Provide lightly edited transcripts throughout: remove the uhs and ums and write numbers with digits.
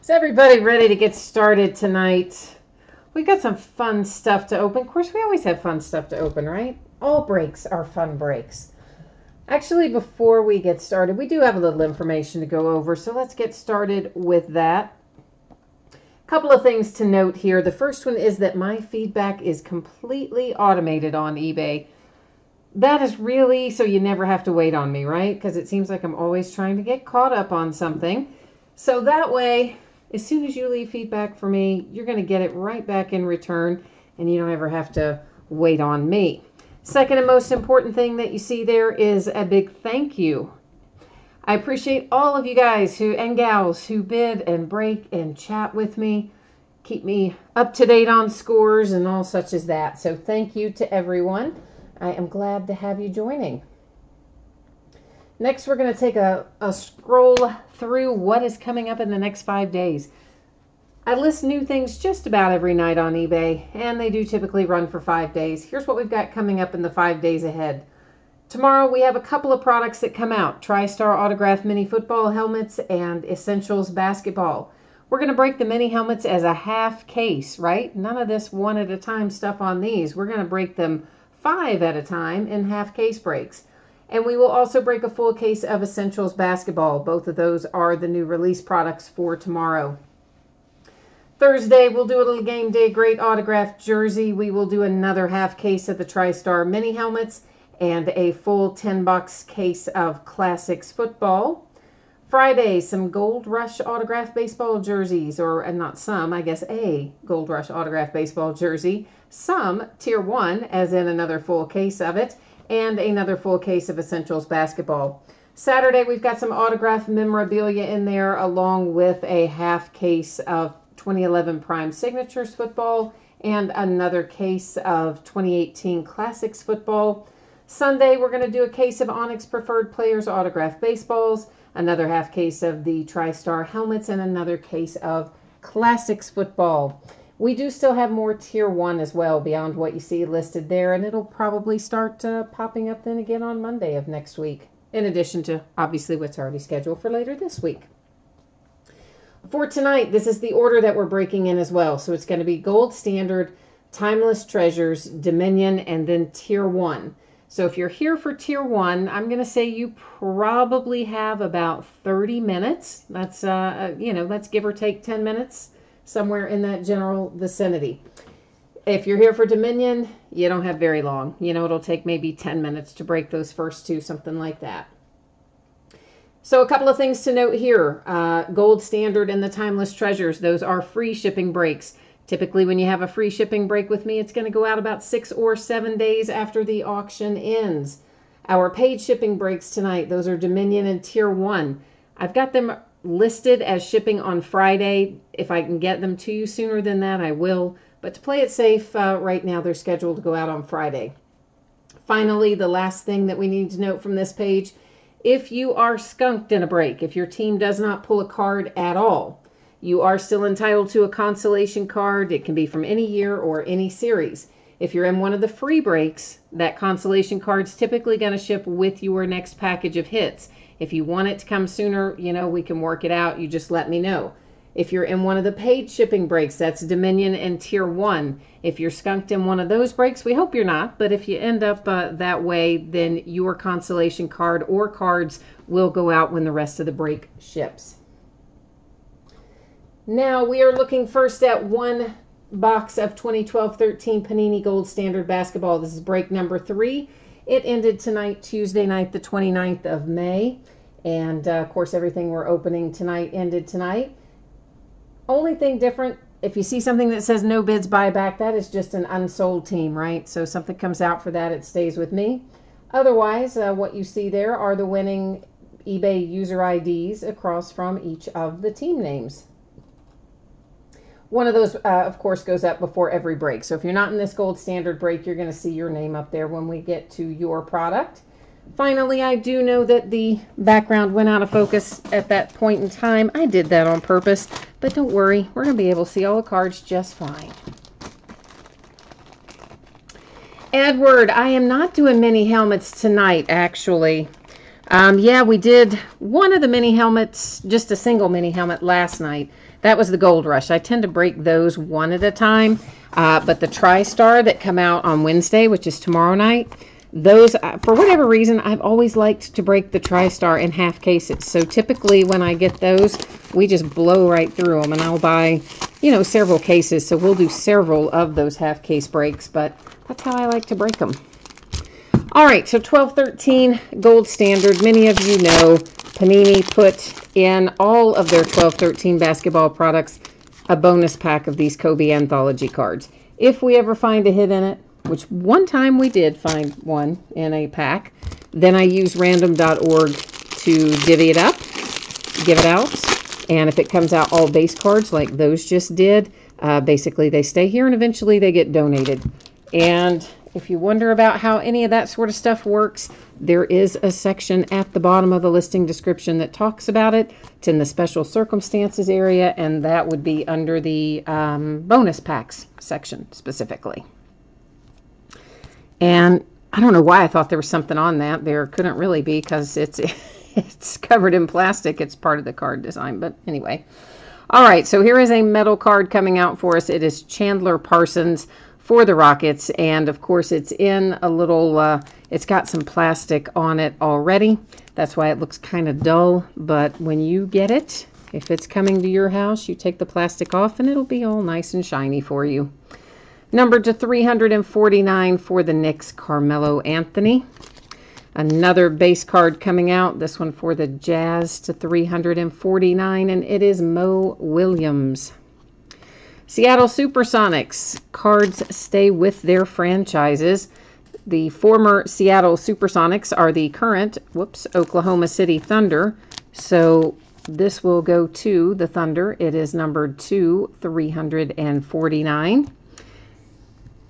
Is everybody ready to get started tonight? We got some fun stuff to open. Of course, we always have fun stuff to open, right? All breaks are fun breaks. Actually, before we get started, we do have a little information to go over, so let's get started with that. A couple of things to note here. The first one is that my feedback is completely automated on eBay. That is really so you never have to wait on me, right? Because it seems like I'm always trying to get caught up on something. So that way, as soon as you leave feedback for me, you're going to get it right back in return, and you don't ever have to wait on me. Second and most important thing that you see there is a big thank you. I appreciate all of you guys and gals who bid and break and chat with me, keep me up to date on scores and all such as that. So thank you to everyone. I am glad to have you joining. Next, we're going to take a scroll through what is coming up in the next 5 days. I list new things just about every night on eBay, and they do typically run for 5 days. Here's what we've got coming up in the 5 days ahead. Tomorrow, we have a couple of products that come out. TriStar Autograph Mini Football Helmets and Essentials Basketball. We're going to break the mini helmets as a half case, right? None of this one at a time stuff on these. We're going to break them 5 at a time in half case breaks. And we will also break a full case of Essentials Basketball. Both of those are the new release products for tomorrow. Thursday, we'll do a little game day great autographed jersey. We will do another half case of the TriStar mini helmets and a full 10-box case of Classics football. Friday, some Gold Rush autographed baseball jerseys, or not some, I guess a Gold Rush autographed baseball jersey. Some Tier 1, as in another full case of it, and another full case of Essentials Basketball. Saturday, we've got some autographed memorabilia in there, along with a half case of 2011 Prime Signatures football and another case of 2018 Classics football. Sunday, we're going to do a case of Onyx Preferred Players autographed baseballs, another half case of the TriStar helmets, and another case of Classics football. We do still have more Tier 1 as well beyond what you see listed there, and it'll probably start popping up then again on Monday of next week, in addition to obviously what's already scheduled for later this week. For tonight, this is the order that we're breaking in as well. So it's going to be Gold Standard, Timeless Treasures, Dominion, and then Tier 1. So if you're here for Tier 1, I'm going to say you probably have about 30 minutes. That's, let's give or take 10 minutes, somewhere in that general vicinity. If you're here for Dominion, you don't have very long. It'll take maybe 10 minutes to break those first two, something like that. So a couple of things to note here. Gold Standard and the Timeless Treasures, those are free shipping breaks. Typically when you have a free shipping break with me, it's going to go out about 6 or 7 days after the auction ends. Our paid shipping breaks tonight, those are Dominion and Tier 1. I've got them listed as shipping on Friday. If I can get them to you sooner than that, I will. But to play it safe, right now they're scheduled to go out on Friday. Finally, the last thing that we need to note from this page, if you are skunked in a break, if your team does not pull a card at all, you are still entitled to a consolation card. It can be from any year or any series. If you're in one of the free breaks, that consolation card's typically going to ship with your next package of hits. If you want it to come sooner, we can work it out. You just let me know. If you're in one of the paid shipping breaks, that's Dominion and Tier 1. If you're skunked in one of those breaks, we hope you're not, but if you end up that way, then your consolation card or cards will go out when the rest of the break ships. Now, we are looking first at one box of 2012-13 Panini Gold Standard Basketball. This is break number 3. It ended tonight, Tuesday night, the 29th of May. And, of course, everything we're opening tonight ended tonight. Only thing different, if you see something that says no bids buyback, that is just an unsold team, right? So something comes out for that, it stays with me. Otherwise, what you see there are the winning eBay user IDs across from each of the team names. One of those, of course, goes up before every break. So if you're not in this Gold Standard break, you're going to see your name up there when we get to your product. Finally, I do know that the background went out of focus at that point in time. I did that on purpose, but don't worry, we're going to be able to see all the cards just fine. Edward, I am not doing mini helmets tonight, actually. Yeah, we did one of the mini helmets, just a single mini helmet last night. That was the Gold Rush. I tend to break those one at a time, but the TriStar that come out on Wednesday, which is tomorrow night, those, for whatever reason, I've always liked to break the TriStar in half cases. So typically when I get those, we just blow right through them, and I'll buy, you know, several cases. So we'll do several of those half case breaks, but that's how I like to break them. All right, so 1213 Gold Standard. Many of you know Panini put in all of their 1213 basketball products a bonus pack of these Kobe Anthology cards. If we ever find a hit in it, which one time we did find one in a pack, then I use random.org to divvy it up, give it out, and if it comes out all base cards like those just did, basically they stay here and eventually they get donated. And if you wonder about how any of that sort of stuff works, there is a section at the bottom of the listing description that talks about it. It's in the special circumstances area, and that would be under the bonus packs section specifically. And I don't know why I thought there was something on that. There couldn't really be because it's covered in plastic. It's part of the card design, but anyway. All right, so here is a metal card coming out for us. It is Chandler Parsons for the Rockets, and of course it's in a little, it's got some plastic on it already. That's why it looks kind of dull, but when you get it, if it's coming to your house, you take the plastic off and it'll be all nice and shiny for you. Numbered to 349 for the Knicks, Carmelo Anthony. Another base card coming out, this one for the Jazz to 349, and it is Mo Williams. Seattle Supersonics. Cards stay with their franchises. The former Seattle Supersonics are the current, Oklahoma City Thunder. So this will go to the Thunder. It is numbered to 349.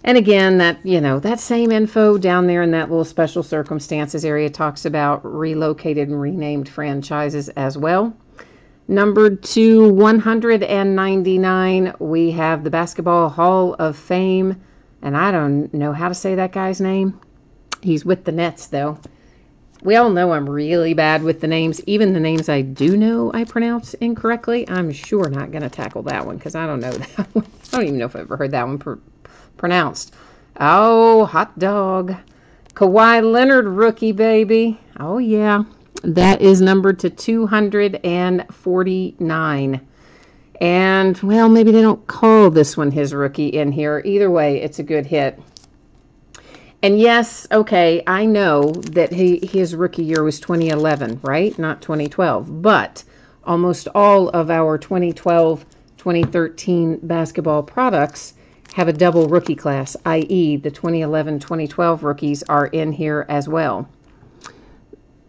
And again, that, you know, that same info down there in that little special circumstances area talks about relocated and renamed franchises as well. Numbered to 199, we have the Basketball Hall of Fame, and I don't know how to say that guy's name. He's with the Nets, though. We all know I'm really bad with the names. Even the names I do know I pronounce incorrectly, I'm sure not going to tackle that one because I don't know that one. I don't even know if I've ever heard that one pronounced. Oh, hot dog. Kawhi Leonard rookie, baby. Oh, yeah. That is numbered to 249. And, well, maybe they don't call this one his rookie in here. Either way, it's a good hit. And yes, okay, I know that his rookie year was 2011, right? Not 2012. But almost all of our 2012-2013 basketball products have a double rookie class, i.e. the 2011-2012 rookies are in here as well.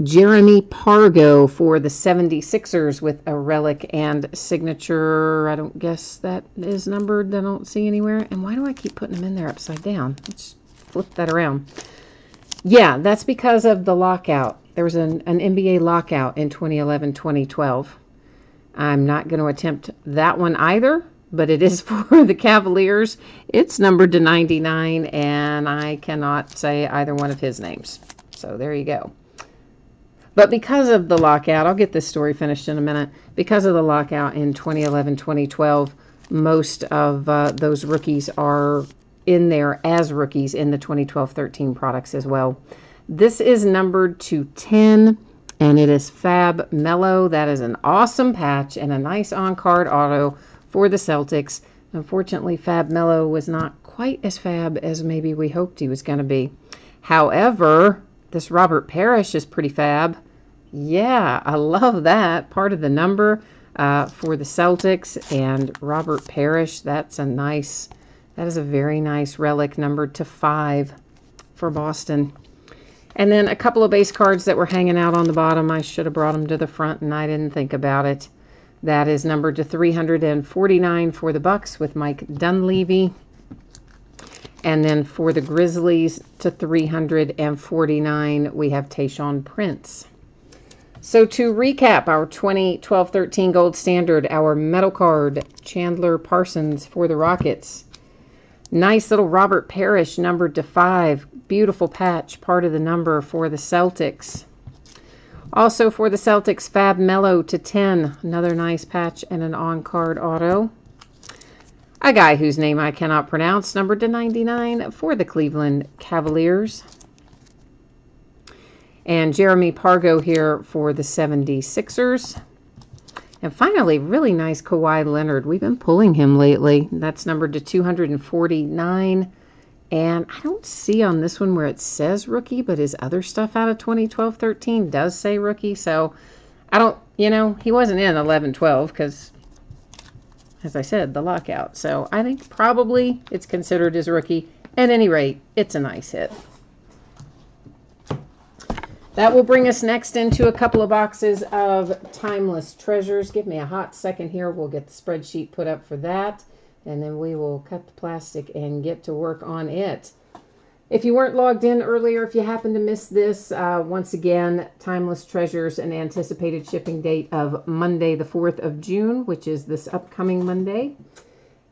Jeremy Pargo for the 76ers with a relic and signature. I don't guess that is numbered. I don't see anywhere. And why do I keep putting them in there upside down? Let's flip that around. Yeah, that's because of the lockout. There was an NBA lockout in 2011-2012. I'm not going to attempt that one either, but it is for the Cavaliers. It's numbered to 99, and I cannot say either one of his names. So there you go. But because of the lockout, I'll get this story finished in a minute. Because of the lockout in 2011-2012, most of those rookies are in there as rookies in the 2012-13 products as well. This is numbered to 10, and it is Fab Melo. That is an awesome patch and a nice on-card auto for the Celtics. Unfortunately, Fab Melo was not quite as fab as maybe we hoped he was going to be. However, this Robert Parrish is pretty fab. Yeah, I love that. Part of the number for the Celtics, and Robert Parrish, that is a very nice relic, numbered to 5 for Boston. And then a couple of base cards that were hanging out on the bottom. I should have brought them to the front, and I didn't think about it. That is numbered to 349 for the Bucks with Mike Dunleavy. And then for the Grizzlies to 349, we have Tayshaun Prince. So to recap our 2012-13 Gold Standard, our metal card, Chandler Parsons for the Rockets. Nice little Robert Parrish, numbered to 5. Beautiful patch, part of the number for the Celtics. Also for the Celtics, Fab Melo /10. Another nice patch and an on-card auto. A guy whose name I cannot pronounce, numbered /99 for the Cleveland Cavaliers. And Jeremy Pargo here for the 76ers. And finally, really nice Kawhi Leonard. We've been pulling him lately. That's numbered /249. And I don't see on this one where it says rookie, but his other stuff out of 2012-13 does say rookie. So I don't, he wasn't in 11-12 because, as I said, the lockout. So I think probably it's considered as rookie. At any rate, it's a nice hit. That will bring us next into a couple of boxes of Timeless Treasures. Give me a hot second here. We'll get the spreadsheet put up for that. And then we will cut the plastic and get to work on it. If you weren't logged in earlier, if you happen to miss this, once again, Timeless Treasures, an anticipated shipping date of Monday, the 4th of June, which is this upcoming Monday.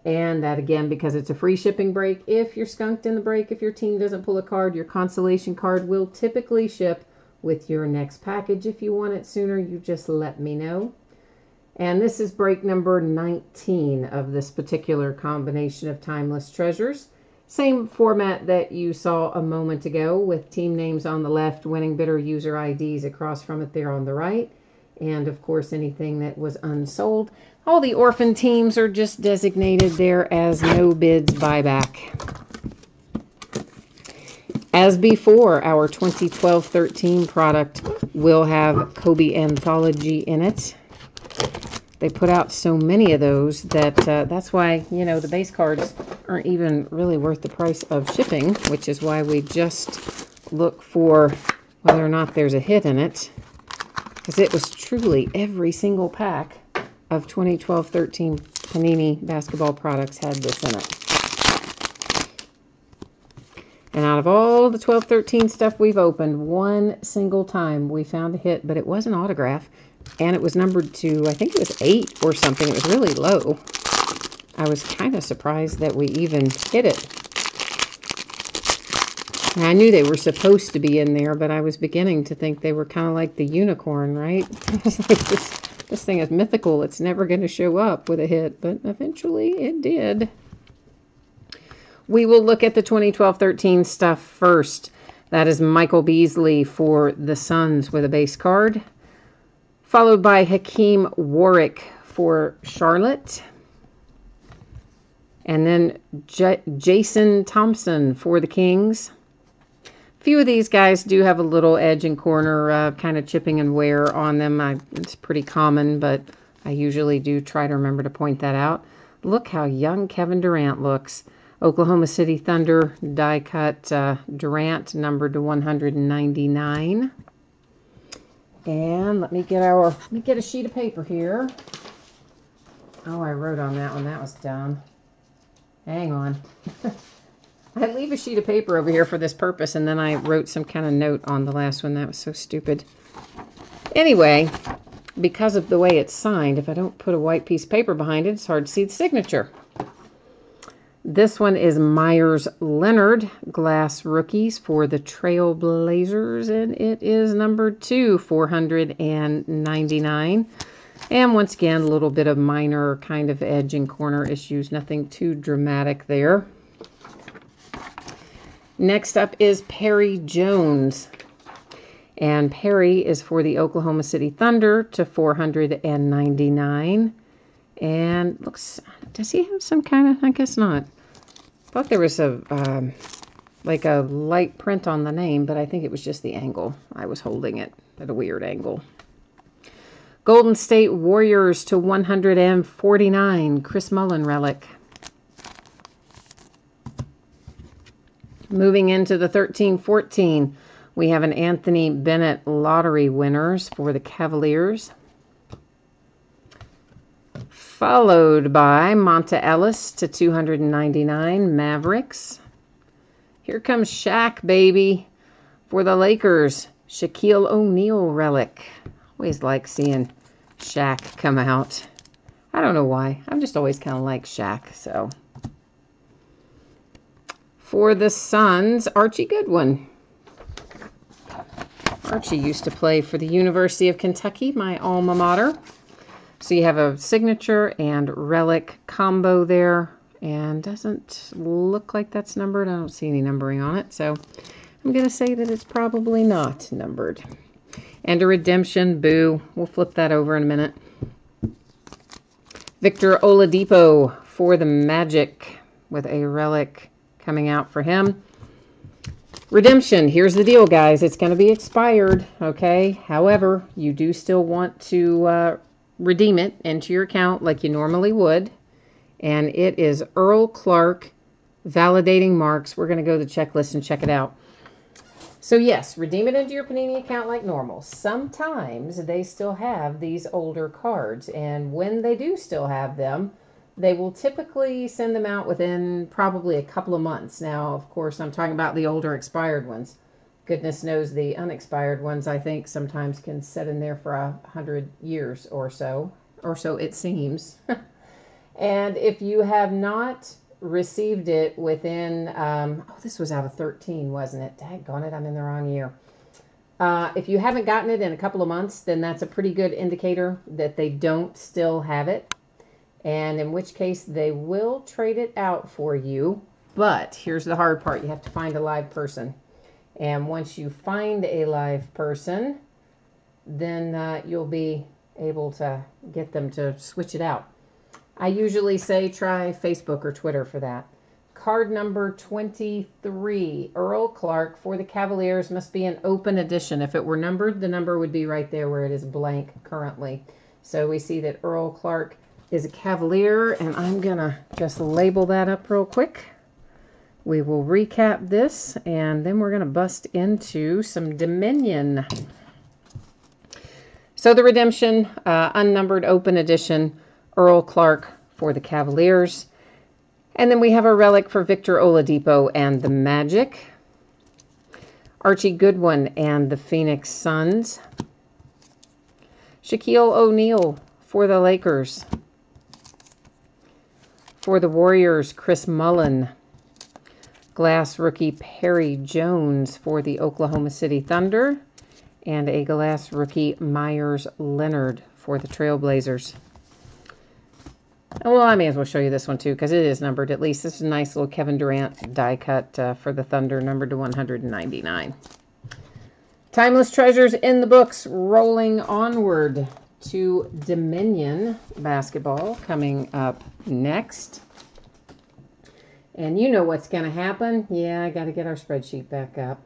And that, again, because it's a free shipping break. If you're skunked in the break, if your team doesn't pull a card, your consolation card will typically ship with your next package. If you want it sooner, you just let me know. And this is break number 19 of this particular combination of Timeless Treasures. Same format that you saw a moment ago, with team names on the left, winning bidder user IDs across from it there on the right. And of course, anything that was unsold. All the orphan teams are just designated there as no bids buyback. As before, our 2012-13 product will have Kobe Anthology in it. They put out so many of those that that's why, the base cards aren't even really worth the price of shipping, which is why we just look for whether or not there's a hit in it. Because it was truly every single pack of 2012-13 Panini basketball products had this in it. And out of all the 12-13 stuff we've opened, one single time we found a hit, but it was an autograph. And it was numbered to, I think it was 8 or something. It was really low. I was kind of surprised that we even hit it. And I knew they were supposed to be in there, but I was beginning to think they were kind of like the unicorn, right? This thing is mythical. It's never going to show up with a hit, but eventually it did. We will look at the 2012-13 stuff first. That is Michael Beasley for the Suns with a base card. Followed by Hakeem Warwick for Charlotte. And then Jason Thompson for the Kings. A few of these guys do have a little edge and corner kind of chipping and wear on them. It's pretty common, but I usually do try to remember to point that out. Look how young Kevin Durant looks. Oklahoma City Thunder die cut Durant, numbered to 199. And let me get a sheet of paper here. Oh, I wrote on that one. That was dumb. Hang on. I leave a sheet of paper over here for this purpose, and then I wrote some kind of note on the last one. That was so stupid. Anyway, because of the way it's signed, if I don't put a white piece of paper behind it, it's hard to see the signature. This one is Myers Leonard, Glass Rookies for the Trailblazers, and it is numbered to 499. And once again, a little bit of minor kind of edge and corner issues, nothing too dramatic there. Next up is Perry Jones. And Perry is for the Oklahoma City Thunder to 499. And looks, does he have some kind of, I guess not. I thought there was a, like a light print on the name, but I think it was just the angle. I was holding it at a weird angle. Golden State Warriors to 149, Chris Mullin relic. Moving into the 13-14, we have an Anthony Bennett lottery winners for the Cavaliers. Followed by Monta Ellis to 299, Mavericks. Here comes Shaq, baby, for the Lakers. Shaquille O'Neal relic. Always like seeing Shaq come out. I don't know why. I'm just always kind of like Shaq, so. For the Suns, Archie Goodwin. Archie used to play for the University of Kentucky, my alma mater. So you have a signature and relic combo there, and doesn't look like that's numbered. I don't see any numbering on it, so I'm going to say that it's probably not numbered. And a redemption, boo. We'll flip that over in a minute. Victor Oladipo for the Magic with a relic coming out for him. Redemption, here's the deal, guys. It's going to be expired, okay? However, you do still want to redeem it into your account like you normally would. And it is Earl Clark validating marks. We're going to go to the checklist and check it out. So yes, redeem it into your Panini account like normal. Sometimes they still have these older cards, and when they do still have them, they will typically send them out within probably a couple of months. Now, of course, I'm talking about the older expired ones. Goodness knows the unexpired ones, I think, sometimes can sit in there for 100 years or so it seems. And if you have not received it within, this was out of 13, wasn't it? Daggone it, I'm in the wrong year. If you haven't gotten it in a couple of months, then that's a pretty good indicator that they don't still have it. And in which case, they will trade it out for you. But here's the hard part. You have to find a live person. And once you find a live person, then you'll be able to get them to switch it out. I usually say try Facebook or Twitter for that. Card number 23, Earl Clark for the Cavaliers, must be an open edition. If it were numbered, the number would be right there where it is blank currently. So we see that Earl Clark is a Cavalier, and I'm going to just label that up real quick. We will recap this, and then we're going to bust into some Dominion. So the redemption, unnumbered open edition, Earl Clark for the Cavaliers. And then we have a relic for Victor Oladipo and the Magic. Archie Goodwin and the Phoenix Suns. Shaquille O'Neal for the Lakers. For the Warriors, Chris Mullin. Glass rookie Perry Jones for the Oklahoma City Thunder. And a glass rookie Myers Leonard for the Trailblazers. Well, I may as well show you this one too, because it is numbered at least. This is a nice little Kevin Durant die cut for the Thunder, numbered to 199. Timeless Treasures in the books, rolling onward to Dominion basketball coming up next. And you know what's going to happen. Yeah, I got to get our spreadsheet back up.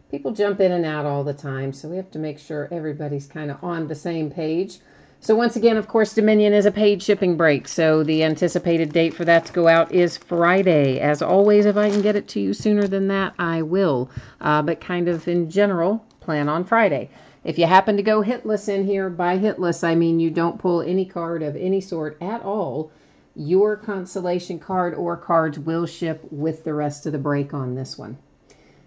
People jump in and out all the time, so we have to make sure everybody's kind of on the same page. So once again, of course, Dominion is a paid shipping break, so the anticipated date for that to go out is Friday. As always, if I can get it to you sooner than that, I will. But kind of in general, plan on Friday. If you happen to go hitless in here, by hitless, I mean you don't pull any card of any sort at all, your consolation card or cards will ship with the rest of the break on this one.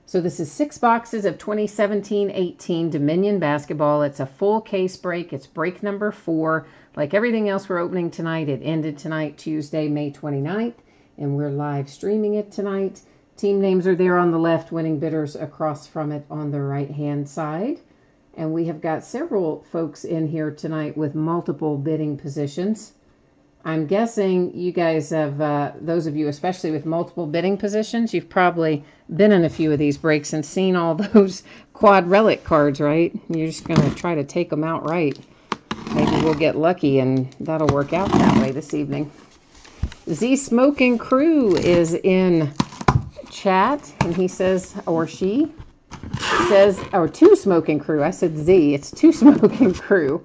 So this is 6 boxes of 2017-18 Dominion basketball. It's a full case break. It's break number 4. Like everything else we're opening tonight, it ended tonight, Tuesday, May 29th, and we're live streaming it tonight. Team names are there on the left, winning bidders across from it on the right-hand side. And we have got several folks in here tonight with multiple bidding positions. I'm guessing you guys have, those of you especially with multiple bidding positions, you've probably been in a few of these breaks and seen all those quad relic cards, right? You're just going to try to take them out right. Maybe we'll get lucky and that'll work out that way this evening. Z Smoking Crew is in chat, and he says, or she says, or Two Smoking Crew. I said Z, it's Two Smoking Crew.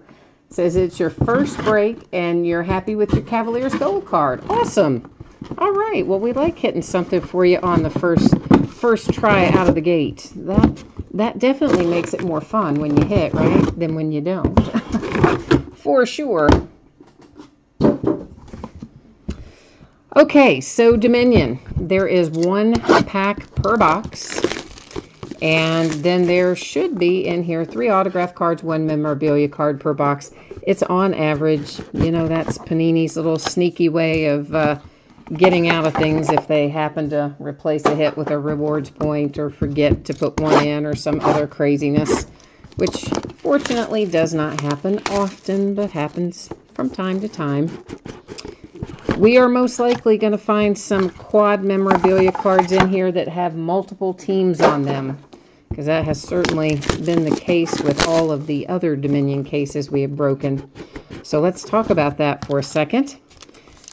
Says it's your first break and you're happy with your Cavaliers Gold card. Awesome. All right. Well, we like hitting something for you on the first try out of the gate. That definitely makes it more fun when you hit, right, than when you don't. For sure. Okay, so Dominion. There is 1 pack per box. And then there should be in here 3 autograph cards, 1 memorabilia card per box. It's on average. You know, that's Panini's little sneaky way of getting out of things if they happen to replace a hit with a rewards point or forget to put one in or some other craziness, which fortunately does not happen often, but happens from time to time. We are most likely going to find some quad memorabilia cards in here that have multiple teams on them, because that has certainly been the case with all of the other Dominion cases we have broken. So let's talk about that for a second.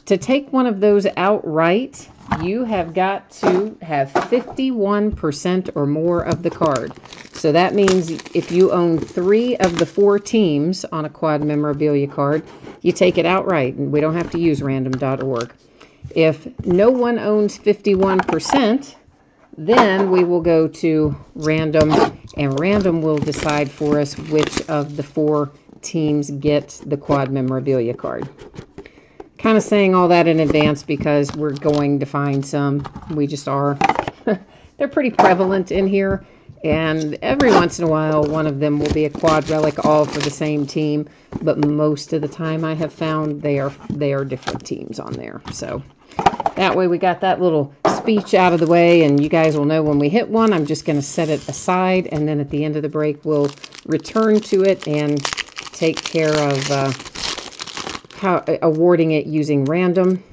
To take one of those outright, you have got to have 51% or more of the card. So that means if you own 3 of the 4 teams on a quad memorabilia card, you take it outright, and we don't have to use random.org. If no one owns 51%, then we will go to random, and random will decide for us which of the 4 teams get the quad memorabilia card. Kind of saying all that in advance because we're going to find some. We just are. They're pretty prevalent in here, and every once in a while one of them will be a quad relic, all for the same team, but most of the time I have found they are different teams on there. So that way we got that little speech out of the way, and you guys will know when we hit one. I'm just going to set it aside, and then at the end of the break we'll return to it and take care of awarding it using random.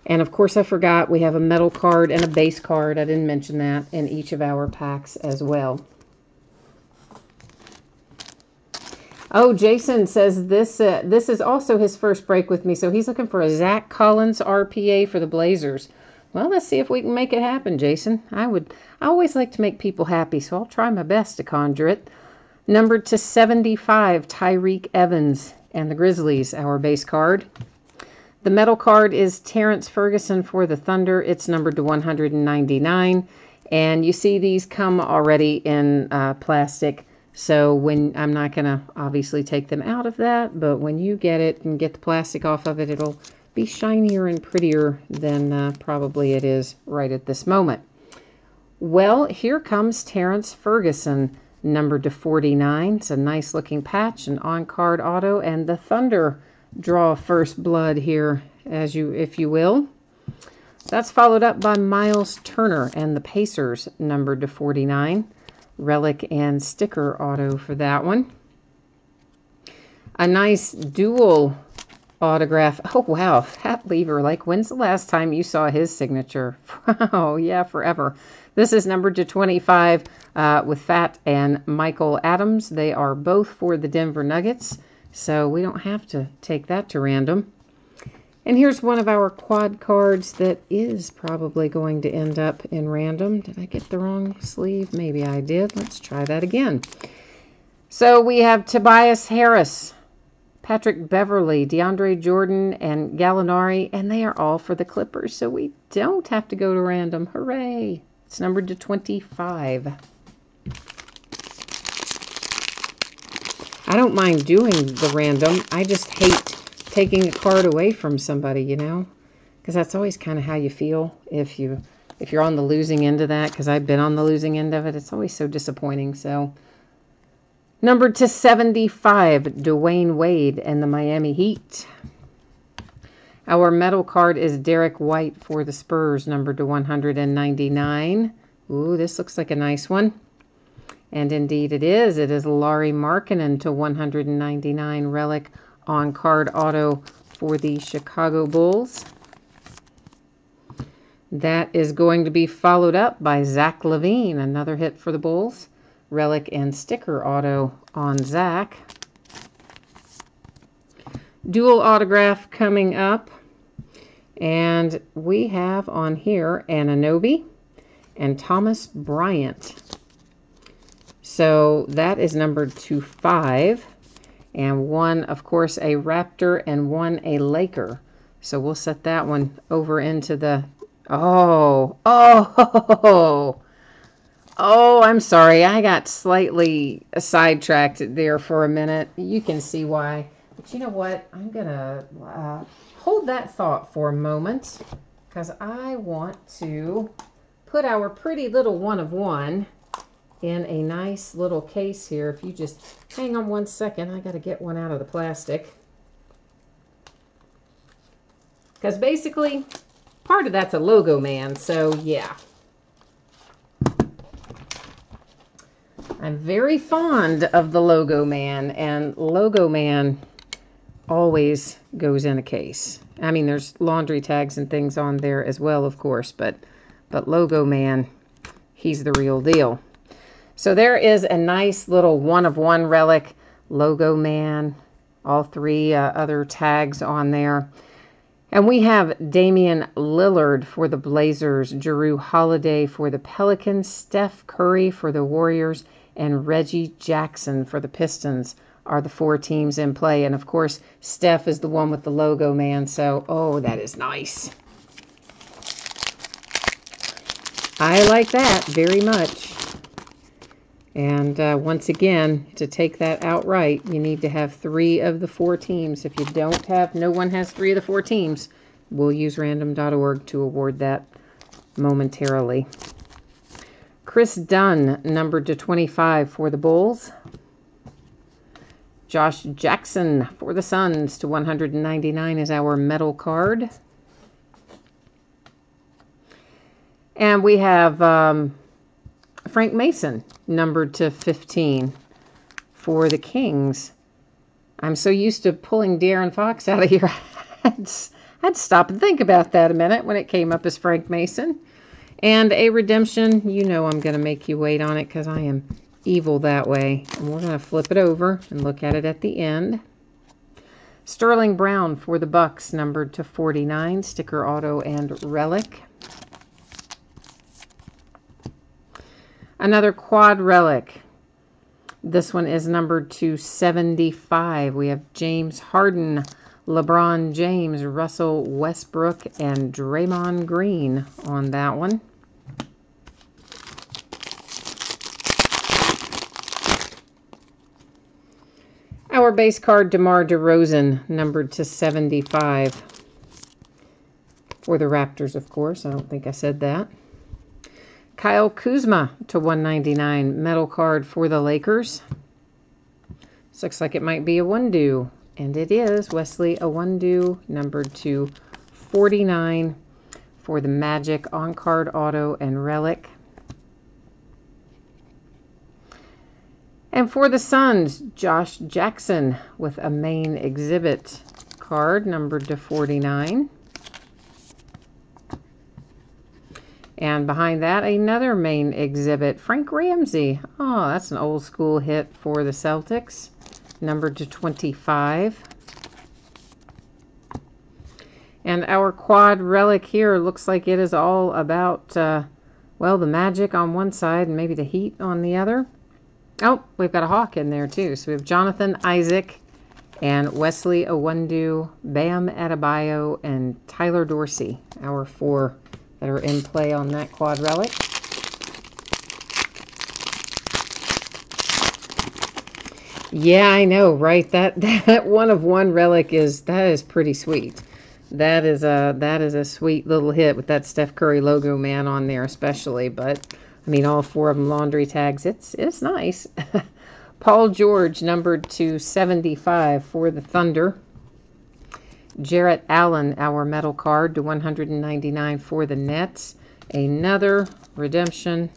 And of course I forgot, we have a metal card and a base card. I didn't mention that in each of our packs as well. Oh, Jason says this is also his first break with me, so he's looking for a Zach Collins RPA for the Blazers. Well, let's see if we can make it happen, Jason. I always like to make people happy, so I'll try my best to conjure it. Numbered to 75, Tyreke Evans and the Grizzlies, our base card. The metal card is Terrence Ferguson for the Thunder. It's numbered to 199. And you see these come already in plastic. So when I'm not going to obviously take them out of that, but when you get it and get the plastic off of it, it'll be shinier and prettier than probably it is right at this moment. Well, here comes Terrence Ferguson, numbered to 49. It's a nice looking patch, an on-card auto, and the Thunder draw first blood here, if you will. That's followed up by Miles Turner and the Pacers, numbered to 49. Relic and sticker auto for that one. A nice dual autograph. Oh wow, Fat Lever. Like, when's the last time you saw his signature? Wow, yeah, forever. This is numbered to 25 with Fat and Michael Adams. They are both for the Denver Nuggets, so we don't have to take that to random. And here's one of our quad cards that is probably going to end up in random. Did I get the wrong sleeve? Maybe I did. Let's try that again. So we have Tobias Harris, Patrick Beverly, DeAndre Jordan, and Gallinari, and they are all for the Clippers, so we don't have to go to random. Hooray! It's numbered to 25. I don't mind doing the random. I just hate taking a card away from somebody, you know, because that's always kind of how you feel if you're on the losing end of that, because I've been on the losing end of it. It's always so disappointing. So numbered to 75, Dwayne Wade and the Miami Heat. Our metal card is Derek White for the Spurs, numbered to 199. Ooh, this looks like a nice one. And indeed it is. It is Lauri Markkanen to 199 relic on card auto for the Chicago Bulls. That is going to be followed up by Zach LaVine, another hit for the Bulls. Relic and sticker auto on Zach. Dual autograph coming up. And we have on here Anunoby and Thomas Bryant. So that is numbered to 5. And one, of course, a Raptor and one a Laker. So we'll set that one over into the... Oh, I'm sorry. I got slightly sidetracked there for a minute. You can see why. But you know what? I'm going to hold that thought for a moment, because I want to put our pretty little one of one in a nice little case here. If you just hang on one second, I got to get one out of the plastic. Because basically, part of that's a logo man, so yeah. I'm very fond of the logo man, and logo man always goes in a case. I mean, there's laundry tags and things on there as well, of course, but logo man, he's the real deal. So there is a nice little one-of-one relic, logo man, all three other tags on there. And we have Damian Lillard for the Blazers, Jrue Holiday for the Pelicans, Steph Curry for the Warriors, and Reggie Jackson for the Pistons are the 4 teams in play. And of course, Steph is the one with the logo man. So, oh, that is nice. I like that very much. And once again, to take that outright, you need to have 3 of the 4 teams. If you don't have, no one has 3 of the 4 teams, we'll use random.org to award that momentarily. Chris Dunn, numbered to 25 for the Bulls. Josh Jackson for the Suns to 199 is our metal card. And we have Frank Mason, numbered to 15 for the Kings. I'm so used to pulling De'Aaron Fox out of here. I'd stop and think about that a minute when it came up as Frank Mason. And a redemption, you know I'm going to make you wait on it because I am evil that way. And we're going to flip it over and look at it at the end. Sterling Brown for the Bucks, numbered to 49, sticker auto and relic. Another quad relic. This one is numbered to 75. We have James Harden, LeBron James, Russell Westbrook, and Draymond Green on that one. Our base card, DeMar DeRozan, numbered to 75. For the Raptors, of course. I don't think I said that. Kyle Kuzma to 199, metal card for the Lakers. This looks like it might be a one-do, and it is. Wesley Iwundu, numbered to 49 for the Magic, on-card auto and relic. And for the Suns, Josh Jackson with a main exhibit card, numbered to 49. And behind that, another main exhibit, Frank Ramsey. Oh, that's an old school hit for the Celtics, numbered to 25. And our quad relic here looks like it is all about, well, the Magic on one side and maybe the Heat on the other. Oh, we've got a Hawk in there too. So we have Jonathan Isaac and Wesley Iwundu, Bam Adebayo, and Tyler Dorsey, our 4 that are in play on that quad relic. Yeah, I know, right? That one-of-one relic is pretty sweet. That is a sweet little hit with that Steph Curry logo man on there, especially. But I mean, all 4 of them laundry tags. It's nice. Paul George, numbered to 75 for the Thunder. Jarrett Allen, our metal card, to 199 for the Nets. Another redemption.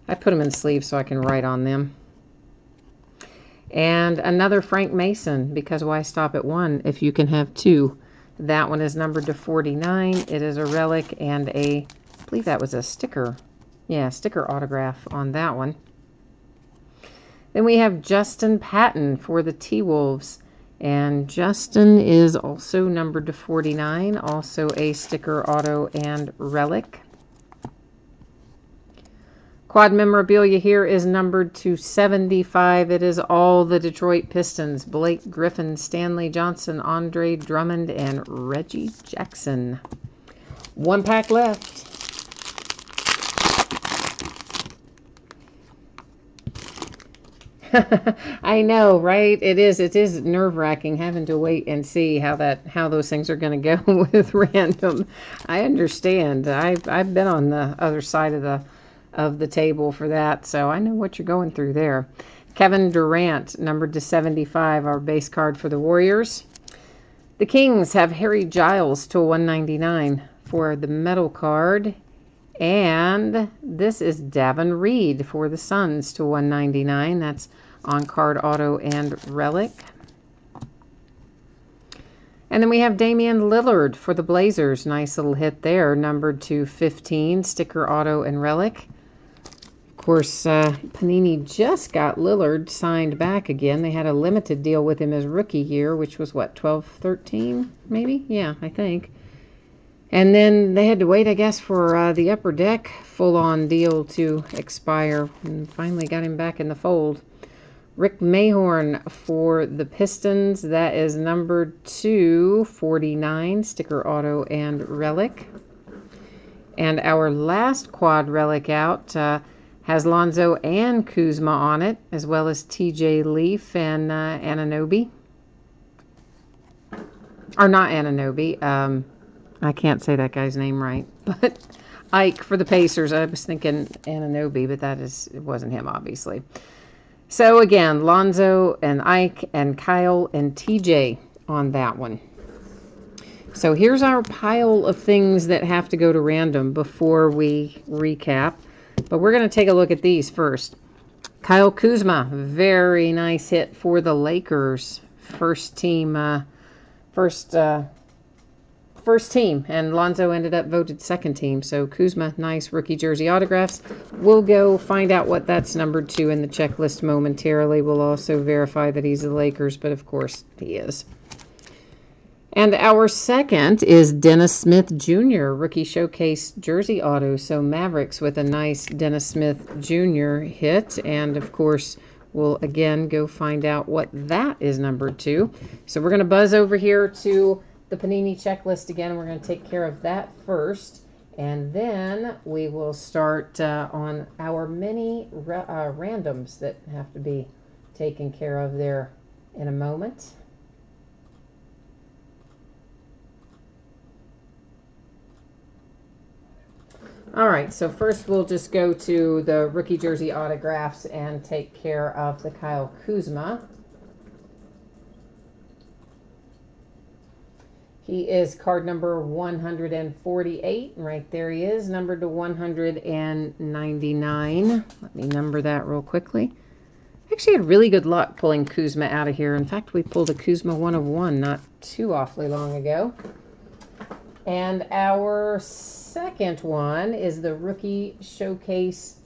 I put them in sleeves so I can write on them. And another Frank Mason, because why stop at 1 if you can have 2? That one is numbered to 49. It is a relic and I believe that was a sticker. Yeah, sticker autograph on that one. Then we have Justin Patton for the T-Wolves. And Justin is also numbered to 49, also a sticker auto and relic. Quad memorabilia here is numbered to 75. It is all the Detroit Pistons. Blake Griffin, Stanley Johnson, Andre Drummond, and Reggie Jackson. 1 pack left. I know, right? It is nerve-wracking having to wait and see how those things are going to go with random. I understand. I've been on the other side of the table for that, so I know what you're going through there. Kevin Durant, numbered to 75, our base card for the Warriors. The Kings have Harry Giles to 199 for the metal card. And this is Davin Reed for the Suns to 199. That's on card, auto, and relic. And then we have Damian Lillard for the Blazers. Nice little hit there, numbered to 15, sticker, auto, and relic. Of course, Panini just got Lillard signed back again. They had a limited deal with him his rookie year, which was what, 12-13 maybe? Yeah, I think. And then they had to wait, I guess, for the Upper Deck full-on deal to expire, and finally got him back in the fold. Rick Mahorn for the Pistons. That is numbered to 49, sticker, auto, and relic. And our last quad relic out has Lonzo and Kuzma on it, as well as TJ Leaf and Anunoby. Or not Anunoby. I can't say that guy's name right, but Ike for the Pacers. I was thinking Anunoby, but it wasn't him, obviously. So again, Lonzo and Ike and Kyle and TJ on that one. So here's our pile of things that have to go to random before we recap. But we're going to take a look at these first. Kyle Kuzma, very nice hit for the Lakers. First team, and Lonzo ended up voted second team. So Kuzma, nice rookie jersey autographs. We'll go find out what that's numbered to in the checklist momentarily. We'll also verify that he's the Lakers, but of course he is. And our second is Dennis Smith Jr., rookie showcase jersey auto. So Mavericks with a nice Dennis Smith Jr. hit. And of course, we'll again go find out what that is numbered to. So we're going to buzz over here to the Panini checklist again. We're going to take care of that first, and then we will start on our mini randoms that have to be taken care of there in a moment. All right, so first we'll just go to the rookie jersey autographs and take care of the Kyle Kuzma. He is card number 148. Right there he is, numbered to 199. Let me number that real quickly. Actually had really good luck pulling Kuzma out of here. In fact, we pulled a Kuzma 1 of 1 not too awfully long ago. And our second one is the rookie showcase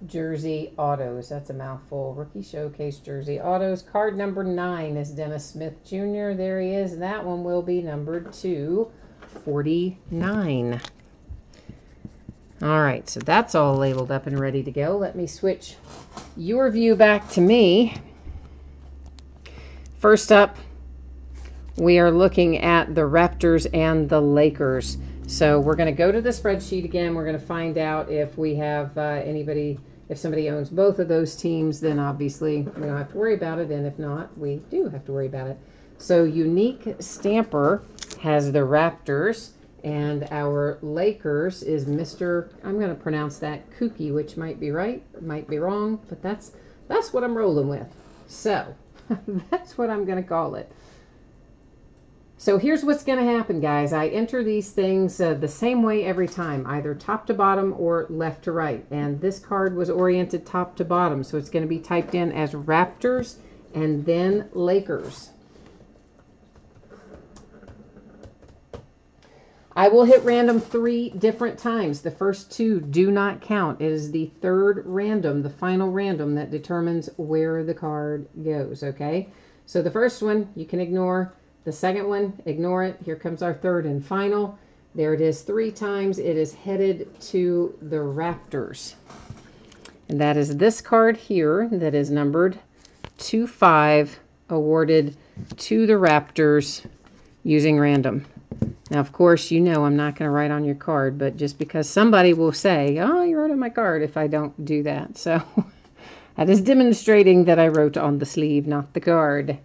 jersey autos. That's a mouthful. Rookie showcase jersey autos. Card number 9 is Dennis Smith Jr. There he is. That one will be numbered to 49. All right, so that's all labeled up and ready to go. Let me switch your view back to me. First up, we are looking at the Raptors and the Lakers. So we're going to go to the spreadsheet again. We're going to find out if we have if somebody owns both of those teams, then obviously we don't have to worry about it. And if not, we do have to worry about it. So Unique Stamper has the Raptors, and our Lakers is Mr. I'm going to pronounce that Kooky, which might be right, might be wrong, but that's what I'm rolling with. So that's what I'm going to call it. So here's what's going to happen, guys. I enter these things the same way every time, either top to bottom or left to right. And this card was oriented top to bottom, so it's going to be typed in as Raptors and then Lakers. I will hit random 3 different times. The first 2 do not count. It is the third random, the final random, that determines where the card goes, okay? So the first one you can ignore. The second one, ignore it. Here comes our third and final. There it is 3 times. It is headed to the Raptors. And that is this card here that is numbered 25, awarded to the Raptors using random. Now, of course, you know I'm not going to write on your card, but just because somebody will say, oh, you wrote on my card if I don't do that. So that is demonstrating that I wrote on the sleeve, not the card.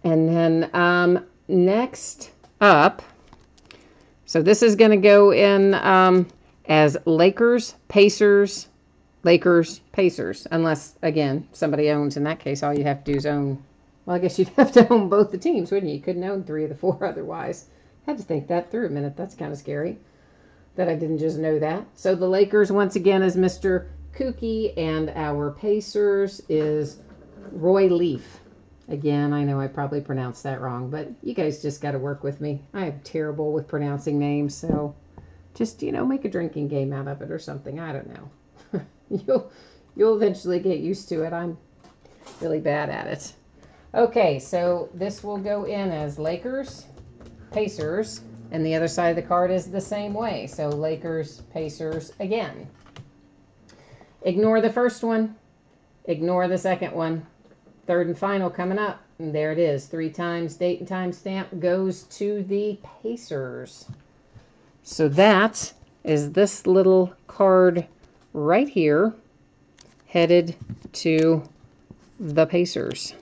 And then next up, so this is going to go in as Lakers, Pacers, Lakers, Pacers. Unless, again, somebody owns. In that case, all you have to do is own. Well, I guess you'd have to own both the teams, wouldn't you? You couldn't own 3 of the 4 otherwise. Had to think that through a minute. That's kind of scary that I didn't just know that. So the Lakers, once again, is Mr. Kooky, and our Pacers is Roy Leaf. Again, I know I probably pronounced that wrong, but you guys just got to work with me. I am terrible with pronouncing names, so just, make a drinking game out of it or something. I don't know. You'll eventually get used to it. I'm really bad at it. Okay, so this will go in as Lakers, Pacers, and the other side of the card is the same way. So Lakers, Pacers again. Ignore the first one. Ignore the second one. Third and final coming up. And there it is. 3 times date and time stamp goes to the Pacers. So that is this little card right here headed to the Pacers.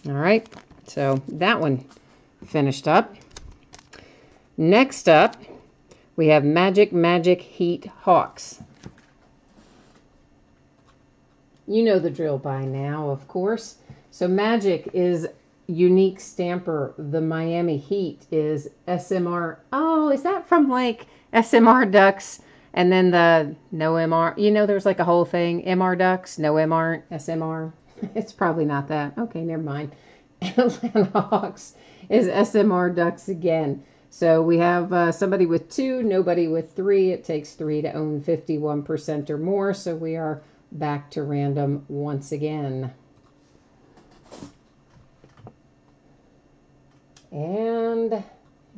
All right. So that one finished up. Next up, we have Magic Heat Hawks. You know the drill by now, of course. So Magic is unique stamper. The Miami Heat is SMR. Oh, is that from like SMR Ducks? And then the no MR. There's like a whole thing. MR Ducks, no MR, SMR. It's probably not that. Okay, never mind. Atlanta Hawks is SMR Ducks again. So we have somebody with 2, nobody with 3. It takes 3 to own 51% or more. So we are back to random once again. And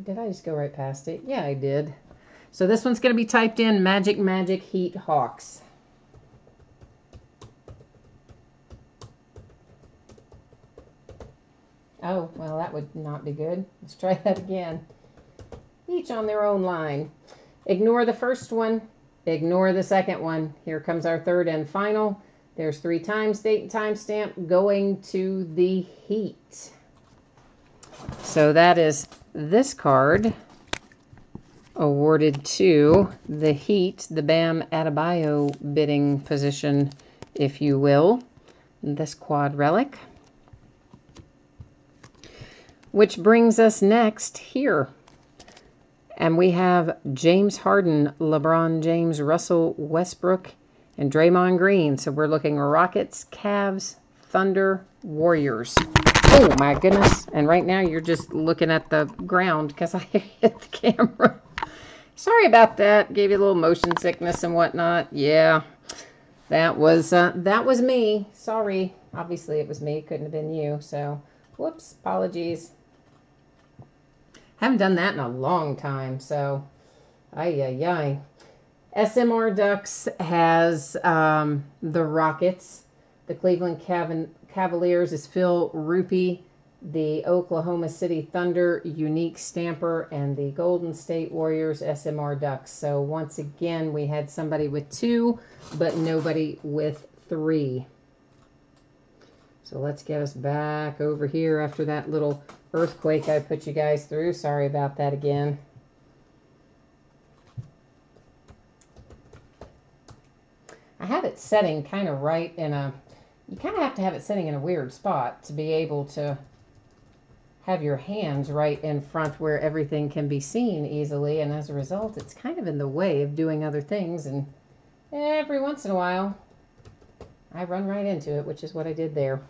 did I just go right past it? Yeah, I did. So this one's going to be typed in Magic Heat Hawks. Oh, well, that would not be good. Let's try that again. Each on their own line. Ignore the first one. Ignore the second one. Here comes our third and final. There's 3 times date and time stamp going to the Heat. So that is this card awarded to the Heat, the Bam Adebayo bidding position, if you will. This quad relic. Which brings us next here. And we have James Harden, LeBron James, Russell Westbrook, and Draymond Green. So we're looking Rockets, Cavs, Thunder, Warriors. Oh my goodness. And right now you're just looking at the ground because I hit the camera. Sorry about that. Gave you a little motion sickness and whatnot. Yeah, that was me. Sorry. Obviously it was me. Couldn't have been you. So, whoops. Apologies. Haven't done that in a long time, so ay. SMR Ducks has the Rockets. The Cleveland Cavaliers is Phil Rupee. The Oklahoma City Thunder, Unique Stamper, and the Golden State Warriors, SMR Ducks. So once again, we had somebody with 2, but nobody with 3. So let's get us back over here after that little earthquake I put you guys through. Sorry about that again. I have it setting kind of right in a... You kind of have to have it setting in a weird spot to be able to have your hands right in front where everything can be seen easily. And as a result, it's kind of in the way of doing other things. And every once in a while, I run right into it, which is what I did there.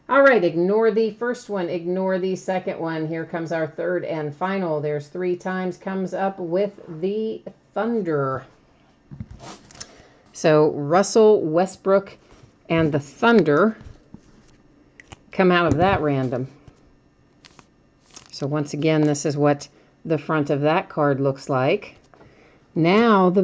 All right, ignore the first one, ignore the second one. Here comes our third and final. There's 3 times comes up with the Thunder. So Russell Westbrook and the Thunder come out of that random. So once again, this is what the front of that card looks like. Now the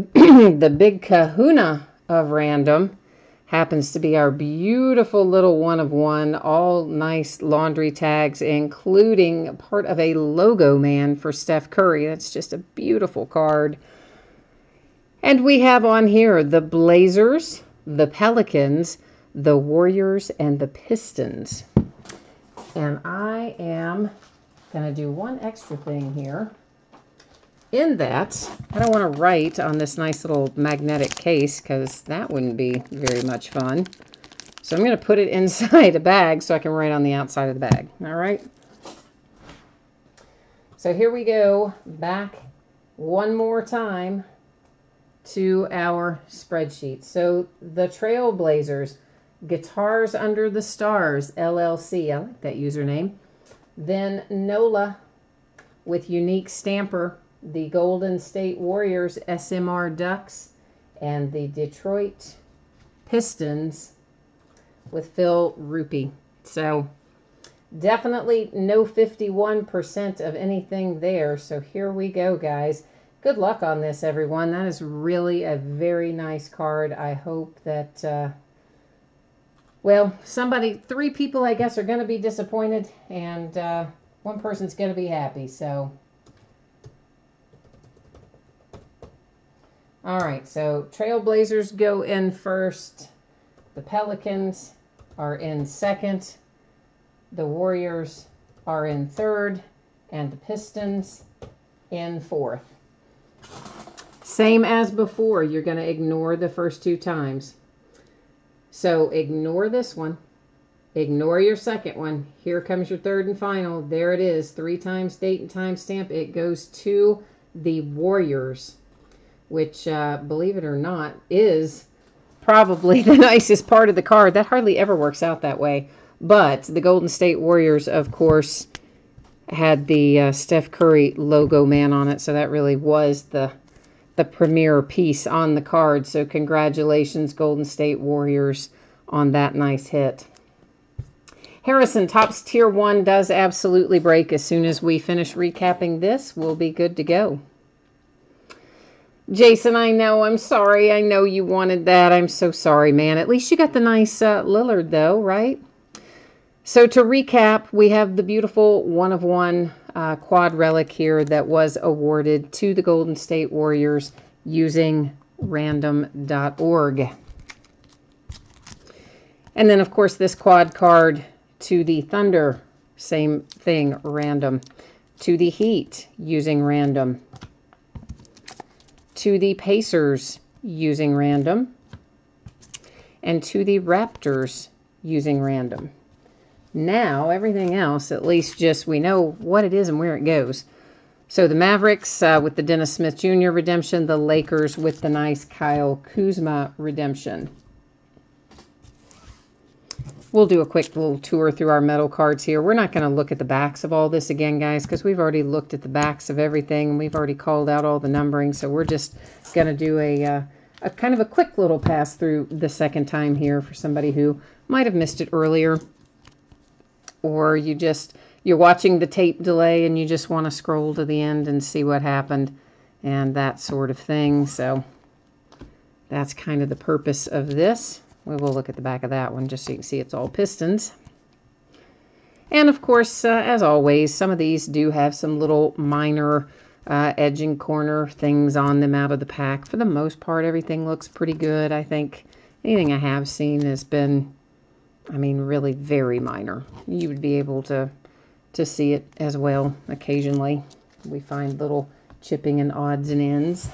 the big kahuna of random happens to be our beautiful little 1 of 1, all nice laundry tags, including part of a logo man for Steph Curry. That's just a beautiful card. And we have on here the Blazers, the Pelicans, the Warriors, and the Pistons. And I am going to do one extra thing here. In that, I don't want to write on this nice little magnetic case because that wouldn't be very much fun. So I'm going to put it inside a bag so I can write on the outside of the bag. All right. So here we go, back one more time to our spreadsheet. So the Trailblazers, Guitars Under the Stars, LLC. I like that username. Then NOLA with Unique Stamper, the Golden State Warriors, SMR Ducks, and the Detroit Pistons with Phil Rupee. So definitely no 51% of anything there. So here we go, guys. Good luck on this, everyone. That is really a very nice card. I hope that, well, three people, I guess, are going to be disappointed, and one person's going to be happy. So, all right. So Trailblazers go in first. The Pelicans are in second. The Warriors are in third, and the Pistons in fourth. Same as before, you're going to ignore the first two times. So ignore this one. Ignore your second one. Here comes your third and final. There it is. 3 times date and time stamp. It goes to the Warriors, which, believe it or not, is probably the nicest part of the card. That hardly ever works out that way. But the Golden State Warriors, of course, had the Steph Curry logo man on it. So that really was the premier piece on the card. So congratulations, Golden State Warriors, on that nice hit. Harrison, Topps Tier 1 does absolutely break. As soon as we finish recapping this, we'll be good to go. Jason, I know. I'm sorry. I know you wanted that. I'm so sorry, man. At least you got the nice Lillard, though, right? So to recap, we have the beautiful 1-of-1 quad relic here that was awarded to the Golden State Warriors using random.org. And then, of course, this quad card to the Thunder, same thing, random. To the Heat, using random. To the Pacers, using random. And to the Raptors, using random. Now, everything else, at least just we know what it is and where it goes. So the Mavericks with the Dennis Smith Jr. redemption. The Lakers with the nice Kyle Kuzma redemption. We'll do a quick little tour through our metal cards here. We're not going to look at the backs of all this again, guys, because we've already looked at the backs of everything. And we've already called out all the numbering. So we're just going to do a kind of a quick little pass through the second time here for somebody who might have missed it earlier. Or you're watching the tape delay and you just want to scroll to the end and see what happened and that sort of thing. So that's kind of the purpose of this. We will look at the back of that one just so you can see it's all Pistons. And of course, as always, some of these do have some little minor edge and corner things on them out of the pack. For the most part, everything looks pretty good. I think anything I have seen has been, I mean, really very minor. You would be able to see it as well occasionally. We find little chipping and odds and ends.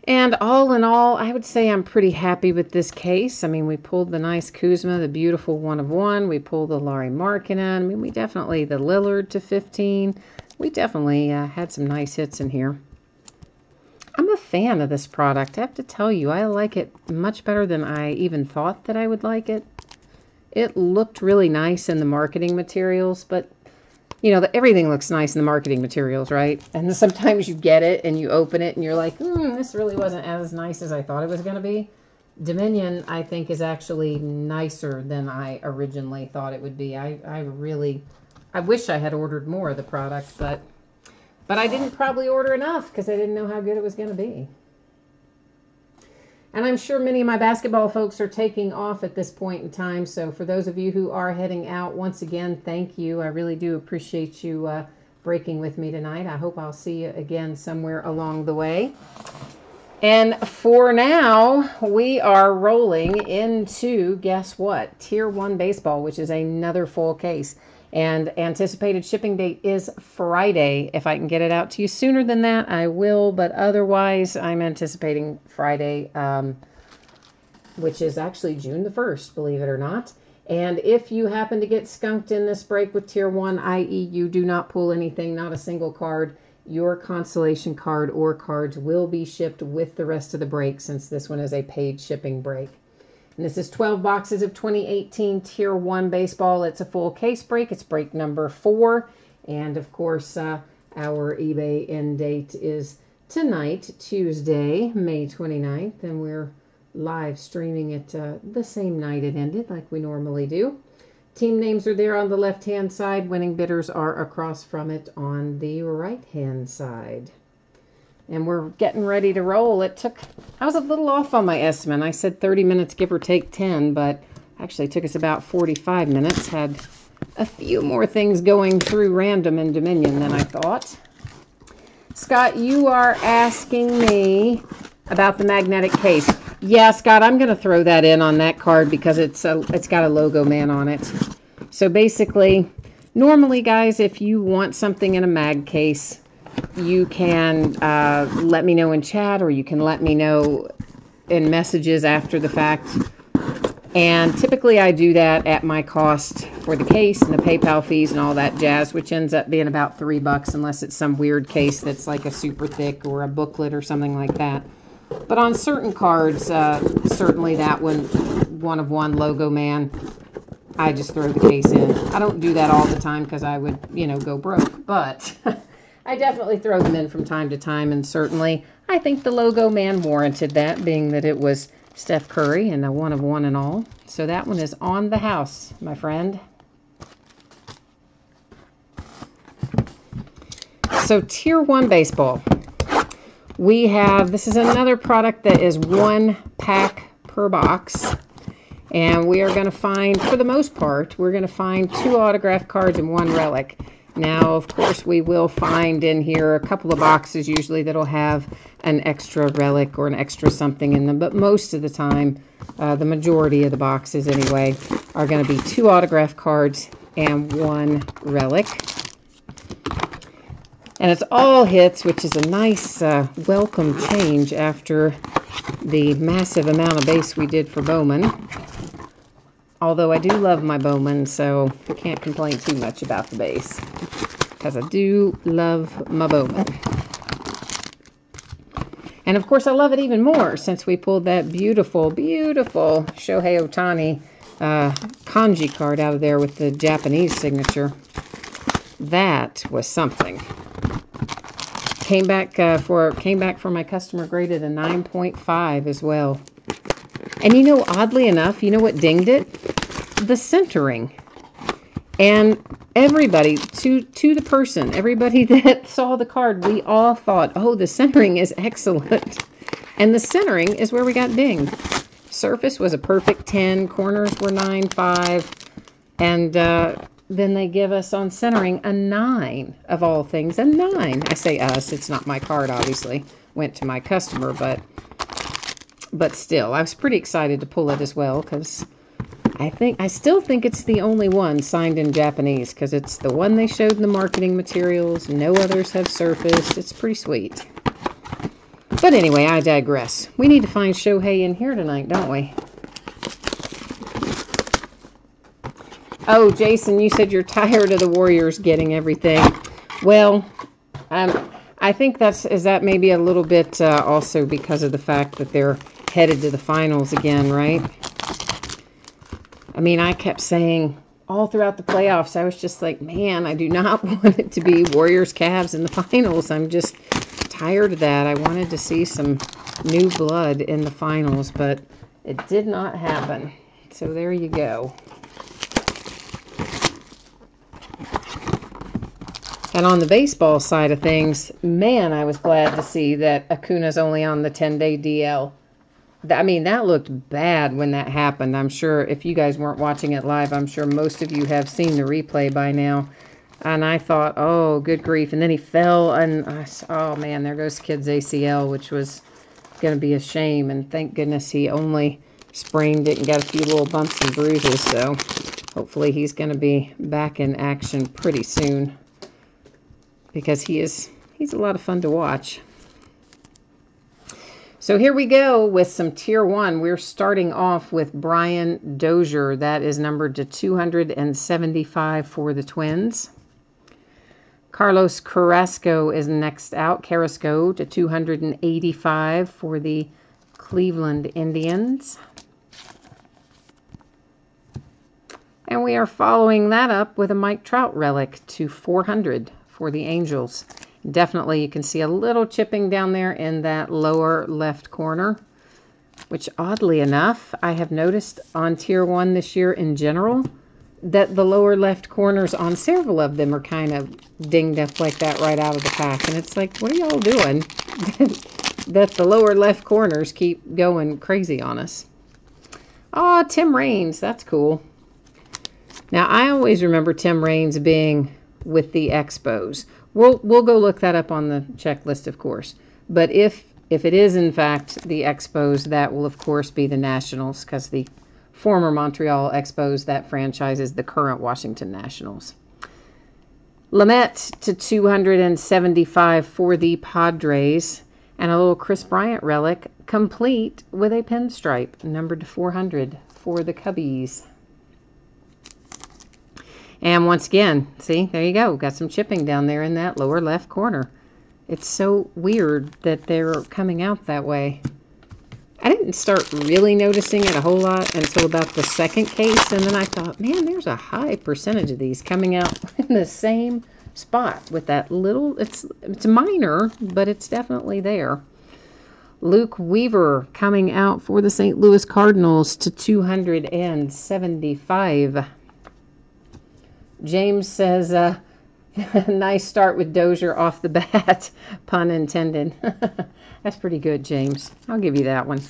And all in all, I would say I'm pretty happy with this case. I mean, we pulled the nice Kuzma, the beautiful 1-of-1. We pulled the Lauri Markkanen. I mean, we definitely, the Lillard to 15. We definitely had some nice hits in here. I'm a fan of this product. I have to tell you, I like it much better than I even thought that I would like it. It looked really nice in the marketing materials, but you know, everything looks nice in the marketing materials, right? And sometimes you get it and you open it and you're like, this really wasn't as nice as I thought it was going to be. Dominion, I think, is actually nicer than I originally thought it would be. I wish I had ordered more of the product, but I didn't probably order enough because I didn't know how good it was going to be. And I'm sure many of my basketball folks are taking off at this point in time. So for those of you who are heading out, once again, thank you. I really do appreciate you breaking with me tonight. I hope I'll see you again somewhere along the way. And for now, we are rolling into, guess what? Tier 1 baseball, which is another full case. And anticipated shipping date is Friday. If I can get it out to you sooner than that, I will. But otherwise, I'm anticipating Friday, which is actually June the 1st, believe it or not. And if you happen to get skunked in this break with Tier 1, i.e. you do not pull anything, not a single card, your consolation card or cards will be shipped with the rest of the break, since this one is a paid shipping break. And this is 12 boxes of 2018 Tier 1 baseball. It's a full case break. It's break number 4. And of course, our eBay end date is tonight, Tuesday, May 29th. And we're live streaming it the same night it ended, like we normally do. Team names are there on the left-hand side. Winning bidders are across from it on the right-hand side. And we're getting ready to roll. I was a little off on my estimate. I said 30 minutes, give or take 10, but actually it took us about 45 minutes. Had a few more things going through random in Dominion than I thought. Scott, you are asking me about the magnetic case. Yeah, Scott, I'm going to throw that in on that card because it's got a logo man on it. So basically, normally, guys, if you want something in a mag case, you can let me know in chat, or you can let me know in messages after the fact. And typically I do that at my cost for the case and the PayPal fees and all that jazz, which ends up being about $3 unless it's some weird case that's like a super thick or a booklet or something like that. But on certain cards, certainly that one of one logo man, I just throw the case in. I don't do that all the time because I would, go broke. But I definitely throw them in from time to time. And certainly I think the logo man warranted that, being that it was Steph Curry and a one of one and all. So that one is on the house, my friend. So Tier 1 baseball. This is another product that is 1 pack per box. And we are going to find, for the most part, we're going to find 2 autograph cards and 1 relic. Now, of course, we will find in here a couple of boxes usually that'll have an extra relic or an extra something in them. But most of the time, the majority of the boxes anyway, are going to be 2 autograph cards and 1 relic. And it's all hits, which is a nice welcome change after the massive amount of base we did for Bowman. Although I do love my Bowman, so I can't complain too much about the base, because I do love my Bowman. And of course I love it even more since we pulled that beautiful, beautiful Shohei Ohtani kanji card out of there with the Japanese signature. That was something. Came back for my customer graded a 9.5 as well. And oddly enough, you know what dinged it? The centering. And everybody, to the person, everybody that saw the card, we all thought, oh, the centering is excellent. And the centering is where we got dinged. Surface was a perfect 10, corners were 9.5, and then they give us on centering a 9, of all things, a 9. I say us, it's not my card, obviously. Went to my customer, but still, I was pretty excited to pull it as well, because I still think it's the only one signed in Japanese, because it's the one they showed in the marketing materials. No others have surfaced. It's pretty sweet. But anyway, I digress. We need to find Shohei in here tonight, don't we? Oh, Jason, you said you're tired of the Warriors getting everything. Well, I think that maybe a little bit also because of the fact that they're headed to the finals again, right? I mean, I kept saying all throughout the playoffs, I was just like, man, I do not want it to be Warriors Cavs in the finals. I'm just tired of that. I wanted to see some new blood in the finals, but it did not happen. So there you go. And on the baseball side of things, man, I was glad to see that Acuna's only on the 10-day DL. I mean, that looked bad when that happened. I'm sure if you guys weren't watching it live, I'm sure most of you have seen the replay by now. And I thought, oh, good grief. And then he fell, and oh, man, there goes the kid's ACL, which was going to be a shame. And thank goodness he only sprained it and got a few little bumps and bruises. So hopefully he's going to be back in action pretty soon, because he's a lot of fun to watch. So here we go with some Tier 1. We're starting off with Brian Dozier. That is numbered to 275 for the Twins. Carlos Carrasco is next out. Carrasco to 285 for the Cleveland Indians. And we are following that up with a Mike Trout relic to 400 for the Angels. Definitely you can see a little chipping down there in that lower left corner, which oddly enough, I have noticed on Tier 1 this year in general, that the lower left corners on several of them are kind of dinged up like that right out of the pack. And it's like, what are y'all doing that the lower left corners keep going crazy on us? Oh, Tim Raines, that's cool. Now, I always remember Tim Raines being with the Expos. We'll go look that up on the checklist, of course. But if it is, in fact, the Expos, that will, of course, be the Nationals, because the former Montreal Expos, that franchise is the current Washington Nationals. Lamet to 275 for the Padres. And a little Chris Bryant relic, complete with a pinstripe, numbered to 400 for the Cubbies. And once again, see, there you go. Got some chipping down there in that lower left corner. It's so weird that they're coming out that way. I didn't start really noticing it a whole lot until about the second case. And then I thought, man, there's a high percentage of these coming out in the same spot with that little, it's minor, but it's definitely there. Luke Weaver coming out for the St. Louis Cardinals to 275. James says, nice start with Dozier off the bat, pun intended. That's pretty good, James. I'll give you that one.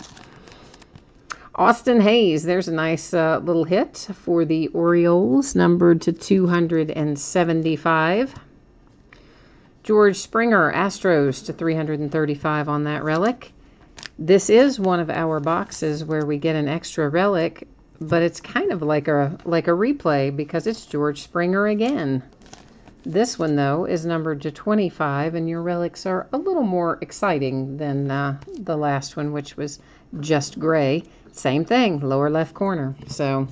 Austin Hayes, there's a nice little hit for the Orioles, numbered to 275. George Springer, Astros, to 335 on that relic. This is one of our boxes where we get an extra relic, but it's kind of like a replay because it's George Springer again. This one, though, is numbered to 25, and your relics are a little more exciting than the last one, which was just gray. Same thing, lower left corner. So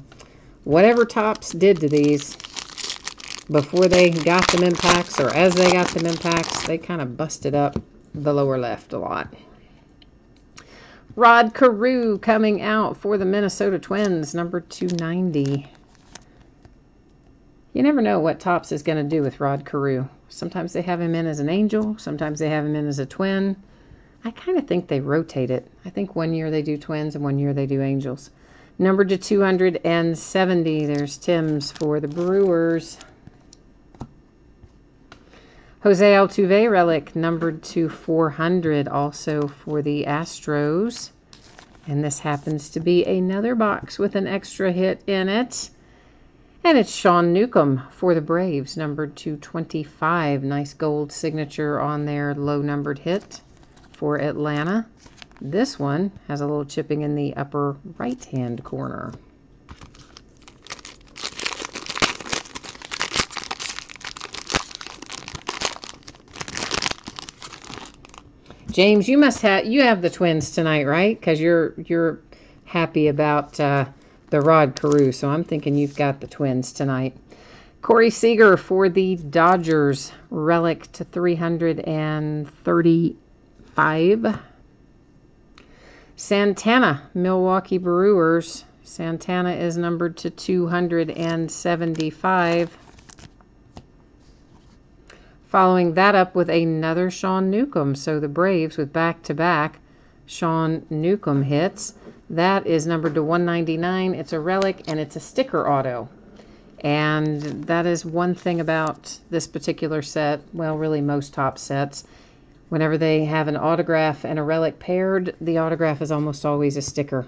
whatever Topps did to these before they got them in packs, or as they got them in packs, they kind of busted up the lower left a lot. Rod Carew coming out for the Minnesota Twins, number 290. You never know what Topps is going to do with Rod Carew. Sometimes they have him in as an Angel. Sometimes they have him in as a Twin. I kind of think they rotate it. I think one year they do Twins and one year they do Angels. Numbered to 270. There's Tim's for the Brewers. Jose Altuve relic, numbered to 400, also for the Astros. And this happens to be another box with an extra hit in it. And it's Sean Newcomb for the Braves, numbered to 25. Nice gold signature on their low-numbered hit for Atlanta. This one has a little chipping in the upper right-hand corner. James, you have the Twins tonight, right? Because you're happy about the Rod Carew, so I'm thinking you've got the Twins tonight. Corey Seager for the Dodgers, relic to 335. Santana, Milwaukee Brewers. Santana is numbered to 275. Following that up with another Sean Newcomb. So the Braves with back-to-back Sean Newcomb hits. That is numbered to 199. It's a relic and it's a sticker auto. And that is one thing about this particular set. Well, really most Topps sets. Whenever they have an autograph and a relic paired, the autograph is almost always a sticker.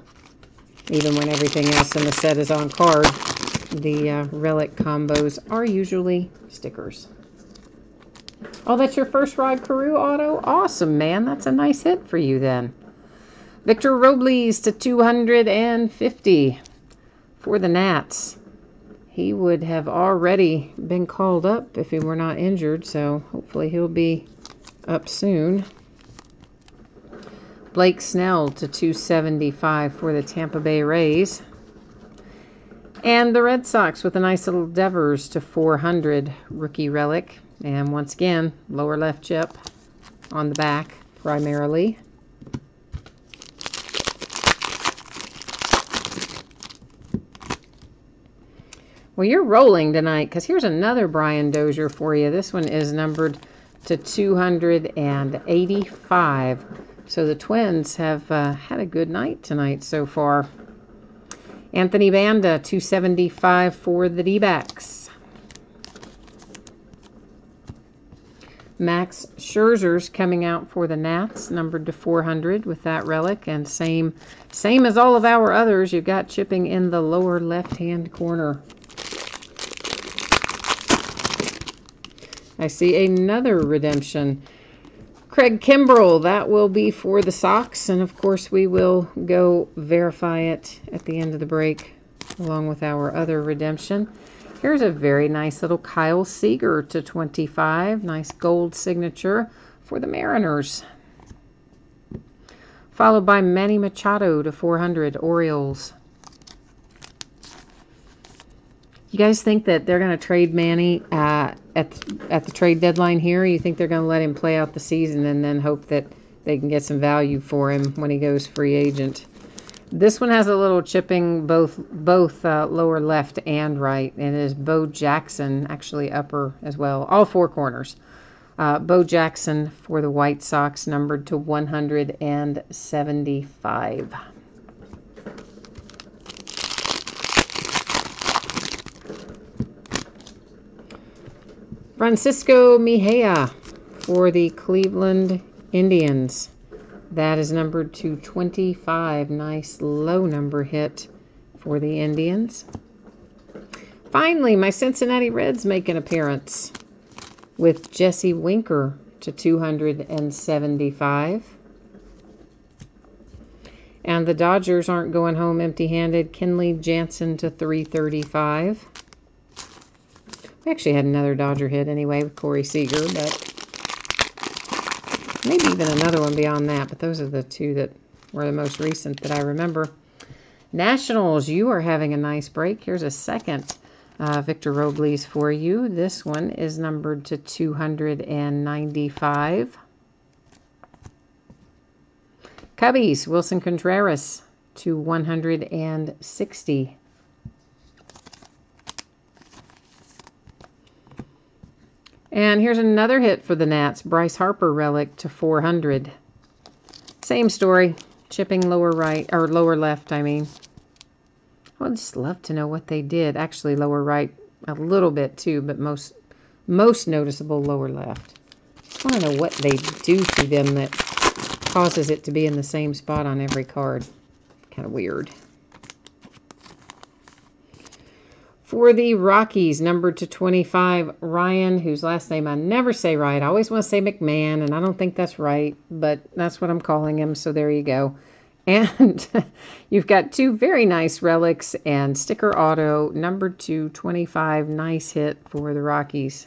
Even when everything else in the set is on card, the relic combos are usually stickers. Oh, that's your first Rod Carew auto? Awesome, man. That's a nice hit for you then. Victor Robles to 250 for the Nats. He would have already been called up if he were not injured, so hopefully he'll be up soon. Blake Snell to 275 for the Tampa Bay Rays. And the Red Sox with a nice little Devers to 400 rookie relic. And once again, lower left chip on the back primarily. Well, you're rolling tonight because here's another Brian Dozier for you. This one is numbered to 285. So the Twins have had a good night tonight so far. Anthony Banda, 275 for the D-backs. Max Scherzer's coming out for the Nats, numbered to 400 with that relic. And same as all of our others, you've got chipping in the lower left-hand corner. I see another redemption. Craig Kimbrell, that will be for the Sox. And, of course, we will go verify it at the end of the break along with our other redemption. Here's a very nice little Kyle Seager to 25. Nice gold signature for the Mariners. Followed by Manny Machado to 400, Orioles. You guys think that they're going to trade Manny at the trade deadline here? You think they're going to let him play out the season and then hope that they can get some value for him when he goes free agent? This one has a little chipping both lower left and right. And it is Bo Jackson, actually upper as well. All four corners. Bo Jackson for the White Sox, numbered to 175. Francisco Mejia for the Cleveland Indians. That is numbered to 25. Nice low number hit for the Indians. Finally, my Cincinnati Reds make an appearance with Jesse Winker to 275. And the Dodgers aren't going home empty-handed. Kenley Jansen to 335. We actually had another Dodger hit anyway with Corey Seager, but maybe even another one beyond that. But those are the two that were the most recent that I remember. Nationals, you are having a nice break. Here's a second Victor Robles for you. This one is numbered to 295. Cubbies, Wilson Contreras to 160. And here's another hit for the Nats. Bryce Harper relic to 400. Same story. Chipping lower right, or lower left, I mean. I'd just love to know what they did. Actually, lower right a little bit too, but most noticeable lower left. Just want to know what they do to them that causes it to be in the same spot on every card. Kind of weird. For the Rockies, numbered to 25, Ryan, whose last name I never say right. I always want to say McMahon, and I don't think that's right, but that's what I'm calling him, so there you go. And you've got two very nice relics and sticker auto, numbered to 25. Nice hit for the Rockies.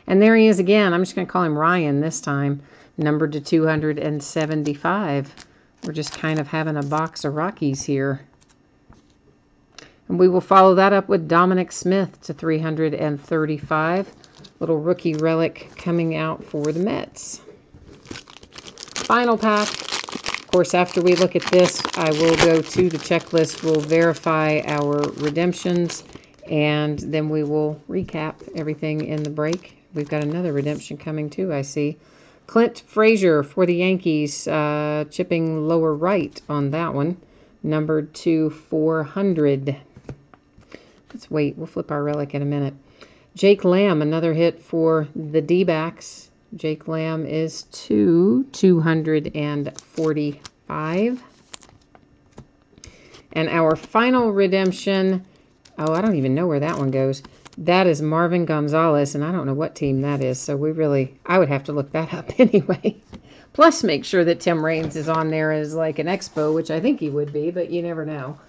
And there he is again. I'm just going to call him Ryan this time, numbered to 275. We're just kind of having a box of Rockies here. And we will follow that up with Dominic Smith to 335. Little rookie relic coming out for the Mets. Final pack. Of course, after we look at this, I will go to the checklist. We'll verify our redemptions, and then we will recap everything in the break. We've got another redemption coming too, I see. Clint Frazier for the Yankees, chipping lower right on that one, numbered to 400. Let's wait. We'll flip our relic in a minute. Jake Lamb, another hit for the D-backs. Jake Lamb is to 245. And our final redemption, oh, I don't even know where that one goes. That is Marvin Gonzalez, and I don't know what team that is, so I would have to look that up anyway. Plus make sure that Tim Raines is on there as like an expo, which I think he would be, but you never know.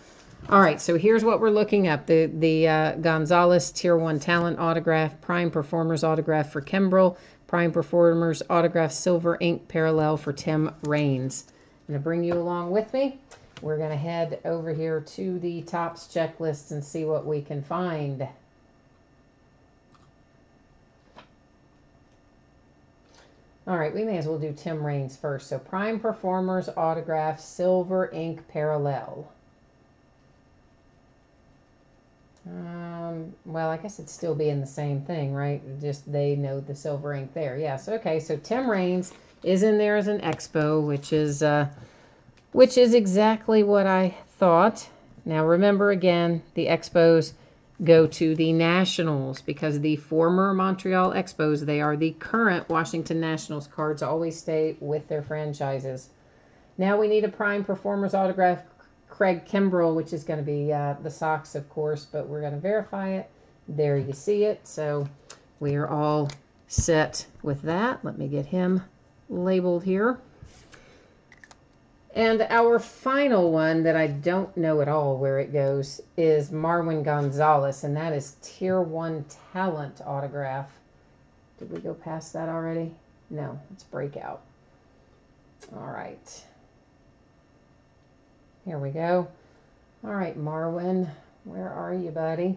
All right, so here's what we're looking at. The Gonzalez Tier 1 Talent autograph, Prime Performers autograph for Kimbrel, Prime Performers Autograph Silver Ink Parallel for Tim Raines. I'm going to bring you along with me. We're going to head over here to the Topps checklist and see what we can find. All right, we may as well do Tim Raines first. So Prime Performers Autograph Silver Ink Parallel. Well, I guess it'd still be in the same thing, right? Just they know the silver ink there. Yes, okay. So Tim Raines is in there as an expo, which is exactly what I thought. Now remember again, the expos go to the Nationals because the former Montreal Expos, they are the current Washington Nationals. Cards always stay with their franchises. Now we need a Prime Performers Autograph Craig Kimbrell, which is going to be the Sox, of course, but we're going to verify it. There you see it. So we are all set with that. Let me get him labeled here. And our final one that I don't know at all where it goes is Marwin Gonzalez, and that is Tier 1 Talent Autograph. Did we go past that already? No, it's Breakout. All right. Here we go. All right, Marwin, where are you, buddy?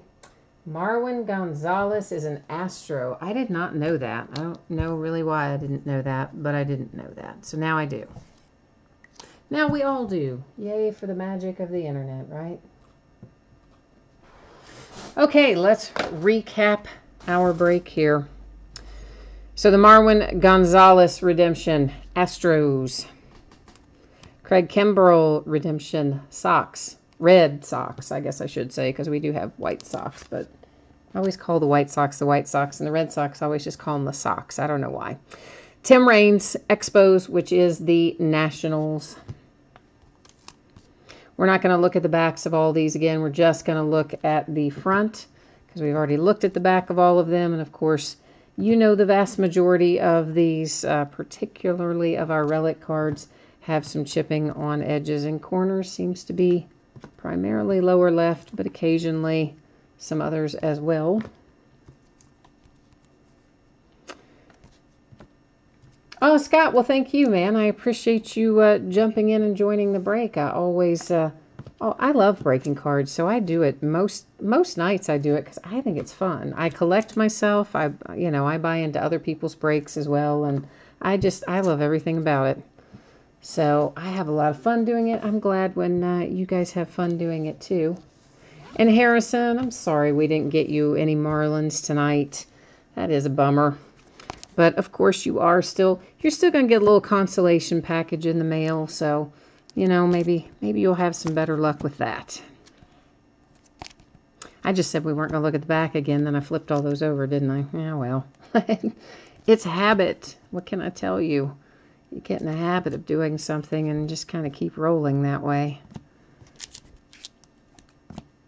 Marwin Gonzalez is an Astro. I did not know that. I don't know really why I didn't know that, but I didn't know that. So now I do. Now we all do. Yay for the magic of the internet, right? Okay, let's recap our break here. So the Marwin Gonzalez redemption, Astros. Craig Kimbrell redemption, Sox. Red Sox, I guess I should say, because we do have White Sox, but I always call the White Sox, and the Red Sox, I always just call them the Sox. I don't know why. Tim Raines, Expos, which is the Nationals. We're not going to look at the backs of all these again. We're just going to look at the front, because we've already looked at the back of all of them, and of course, you know the vast majority of these, particularly of our relic cards, have some chipping on edges and corners. Seems to be primarily lower left, but occasionally some others as well. Oh, Scott, well, thank you, man. I appreciate you jumping in and joining the break. I always, I love breaking cards, so I do it most nights. I do it because I think it's fun. I collect myself. I buy into other people's breaks as well, and I love everything about it. So I have a lot of fun doing it. I'm glad when you guys have fun doing it too. And Harrison, I'm sorry we didn't get you any Marlins tonight. That is a bummer. But of course you're still going to get a little consolation package in the mail. So, maybe you'll have some better luck with that. I just said we weren't going to look at the back again. Then I flipped all those over, didn't I? Yeah, well, it's habit. What can I tell you? You get in the habit of doing something and just kind of keep rolling that way.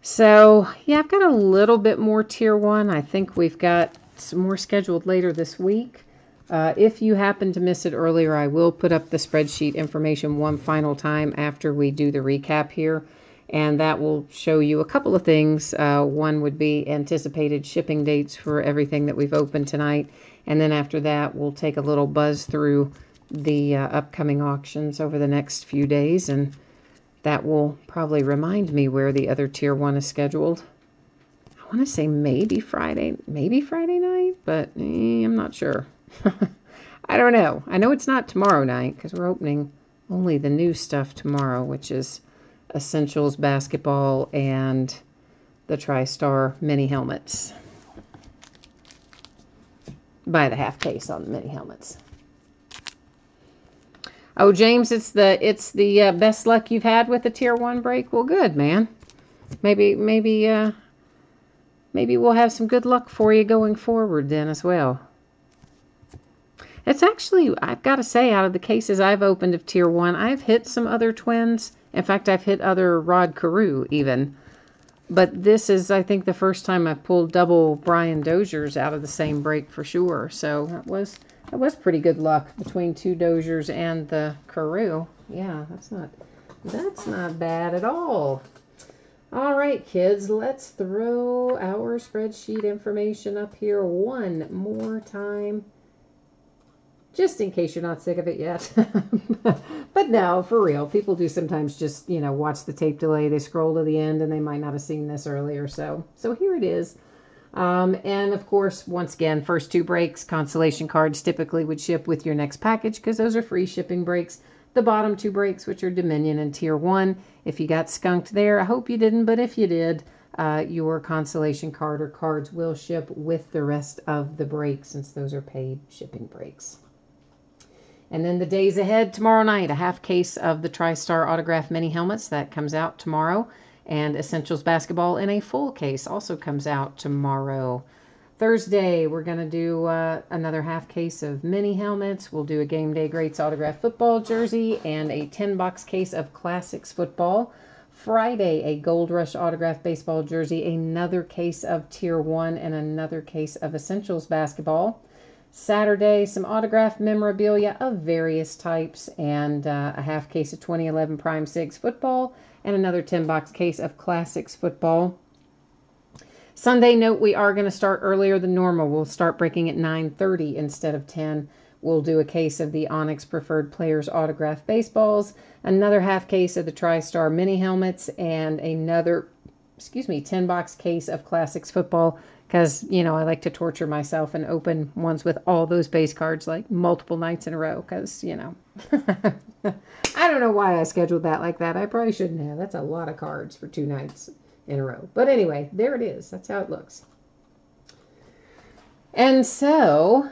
So, yeah, I've got a little bit more Tier 1. I think we've got some more scheduled later this week. If you happen to miss it earlier, I will put up the spreadsheet information one final time after we do the recap here. And that will show you a couple of things. One would be anticipated shipping dates for everything that we've opened tonight. And then after that, we'll take a little buzz through the upcoming auctions over the next few days, and that will probably remind me where the other Tier 1 is scheduled. I want to say maybe Friday night, but I'm not sure. I don't know. I know it's not tomorrow night because we're opening only the new stuff tomorrow, which is Essentials Basketball and the TriStar mini helmets. Buy the half case on the mini helmets. Oh, James, it's the best luck you've had with the Tier 1 break. Well, good, man. Maybe we'll have some good luck for you going forward then as well. It's actually, I've got to say, out of the cases I've opened of Tier 1, I've hit some other Twins. In fact, I've hit other Rod Carew even. But this is, I think, the first time I've pulled double Brian Doziers out of the same break for sure. So that was pretty good luck between two Doziers and the Carew. Yeah, that's not bad at all. All right, kids, let's throw our spreadsheet information up here one more time. just in case you're not sick of it yet. But no, for real, people do sometimes just, watch the tape delay. They scroll to the end and they might not have seen this earlier. So here it is. And of course, once again, first 2 breaks, consolation cards typically would ship with your next package because those are free shipping breaks. The bottom 2 breaks, which are Dominion and Tier 1, if you got skunked there, I hope you didn't, but if you did, your consolation card or cards will ship with the rest of the breaks since those are paid shipping breaks. And then the days ahead, tomorrow night, a half case of the TriStar Autograph Mini Helmets. That comes out tomorrow. And Essentials Basketball in a full case also comes out tomorrow. Thursday, we're going to do another half case of mini helmets. We'll do a Game Day Greats Autograph Football jersey and a 10-box case of Classics Football. Friday, a Gold Rush Autograph Baseball jersey, another case of Tier 1, and another case of Essentials Basketball. Saturday, some autographed memorabilia of various types and a half case of 2011 Prime 6 football and another 10-box case of Classics football. Sunday, note we are going to start earlier than normal. We'll start breaking at 9:30 instead of 10. We'll do a case of the Onyx Preferred Players autographed baseballs, another half case of the TriStar mini helmets, and another 10-box case of Classics football. Because, I like to torture myself and open ones with all those base cards like multiple nights in a row. Because, I don't know why I scheduled that like that. I probably shouldn't have. That's a lot of cards for 2 nights in a row. But anyway, there it is. That's how it looks. And so,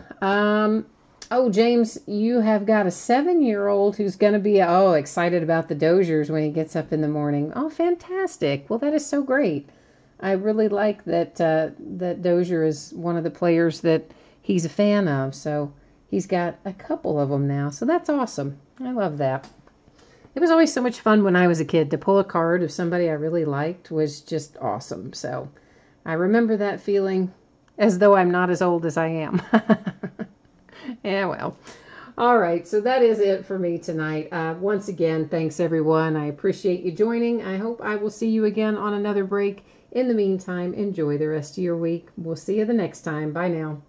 James, you have got a 7-year-old who's going to be, excited about the Dozers when he gets up in the morning. Oh, fantastic. Well, that is so great. I really like that that Dozier is one of the players that he's a fan of. So he's got a couple of them now. So that's awesome. I love that. It was always so much fun when I was a kid. To pull a card of somebody I really liked was just awesome. So I remember that feeling as though I'm not as old as I am. Yeah, well. All right, so that is it for me tonight. Once again, thanks everyone. I appreciate you joining. I hope I will see you again on another break. In the meantime, enjoy the rest of your week. We'll see you the next time. Bye now.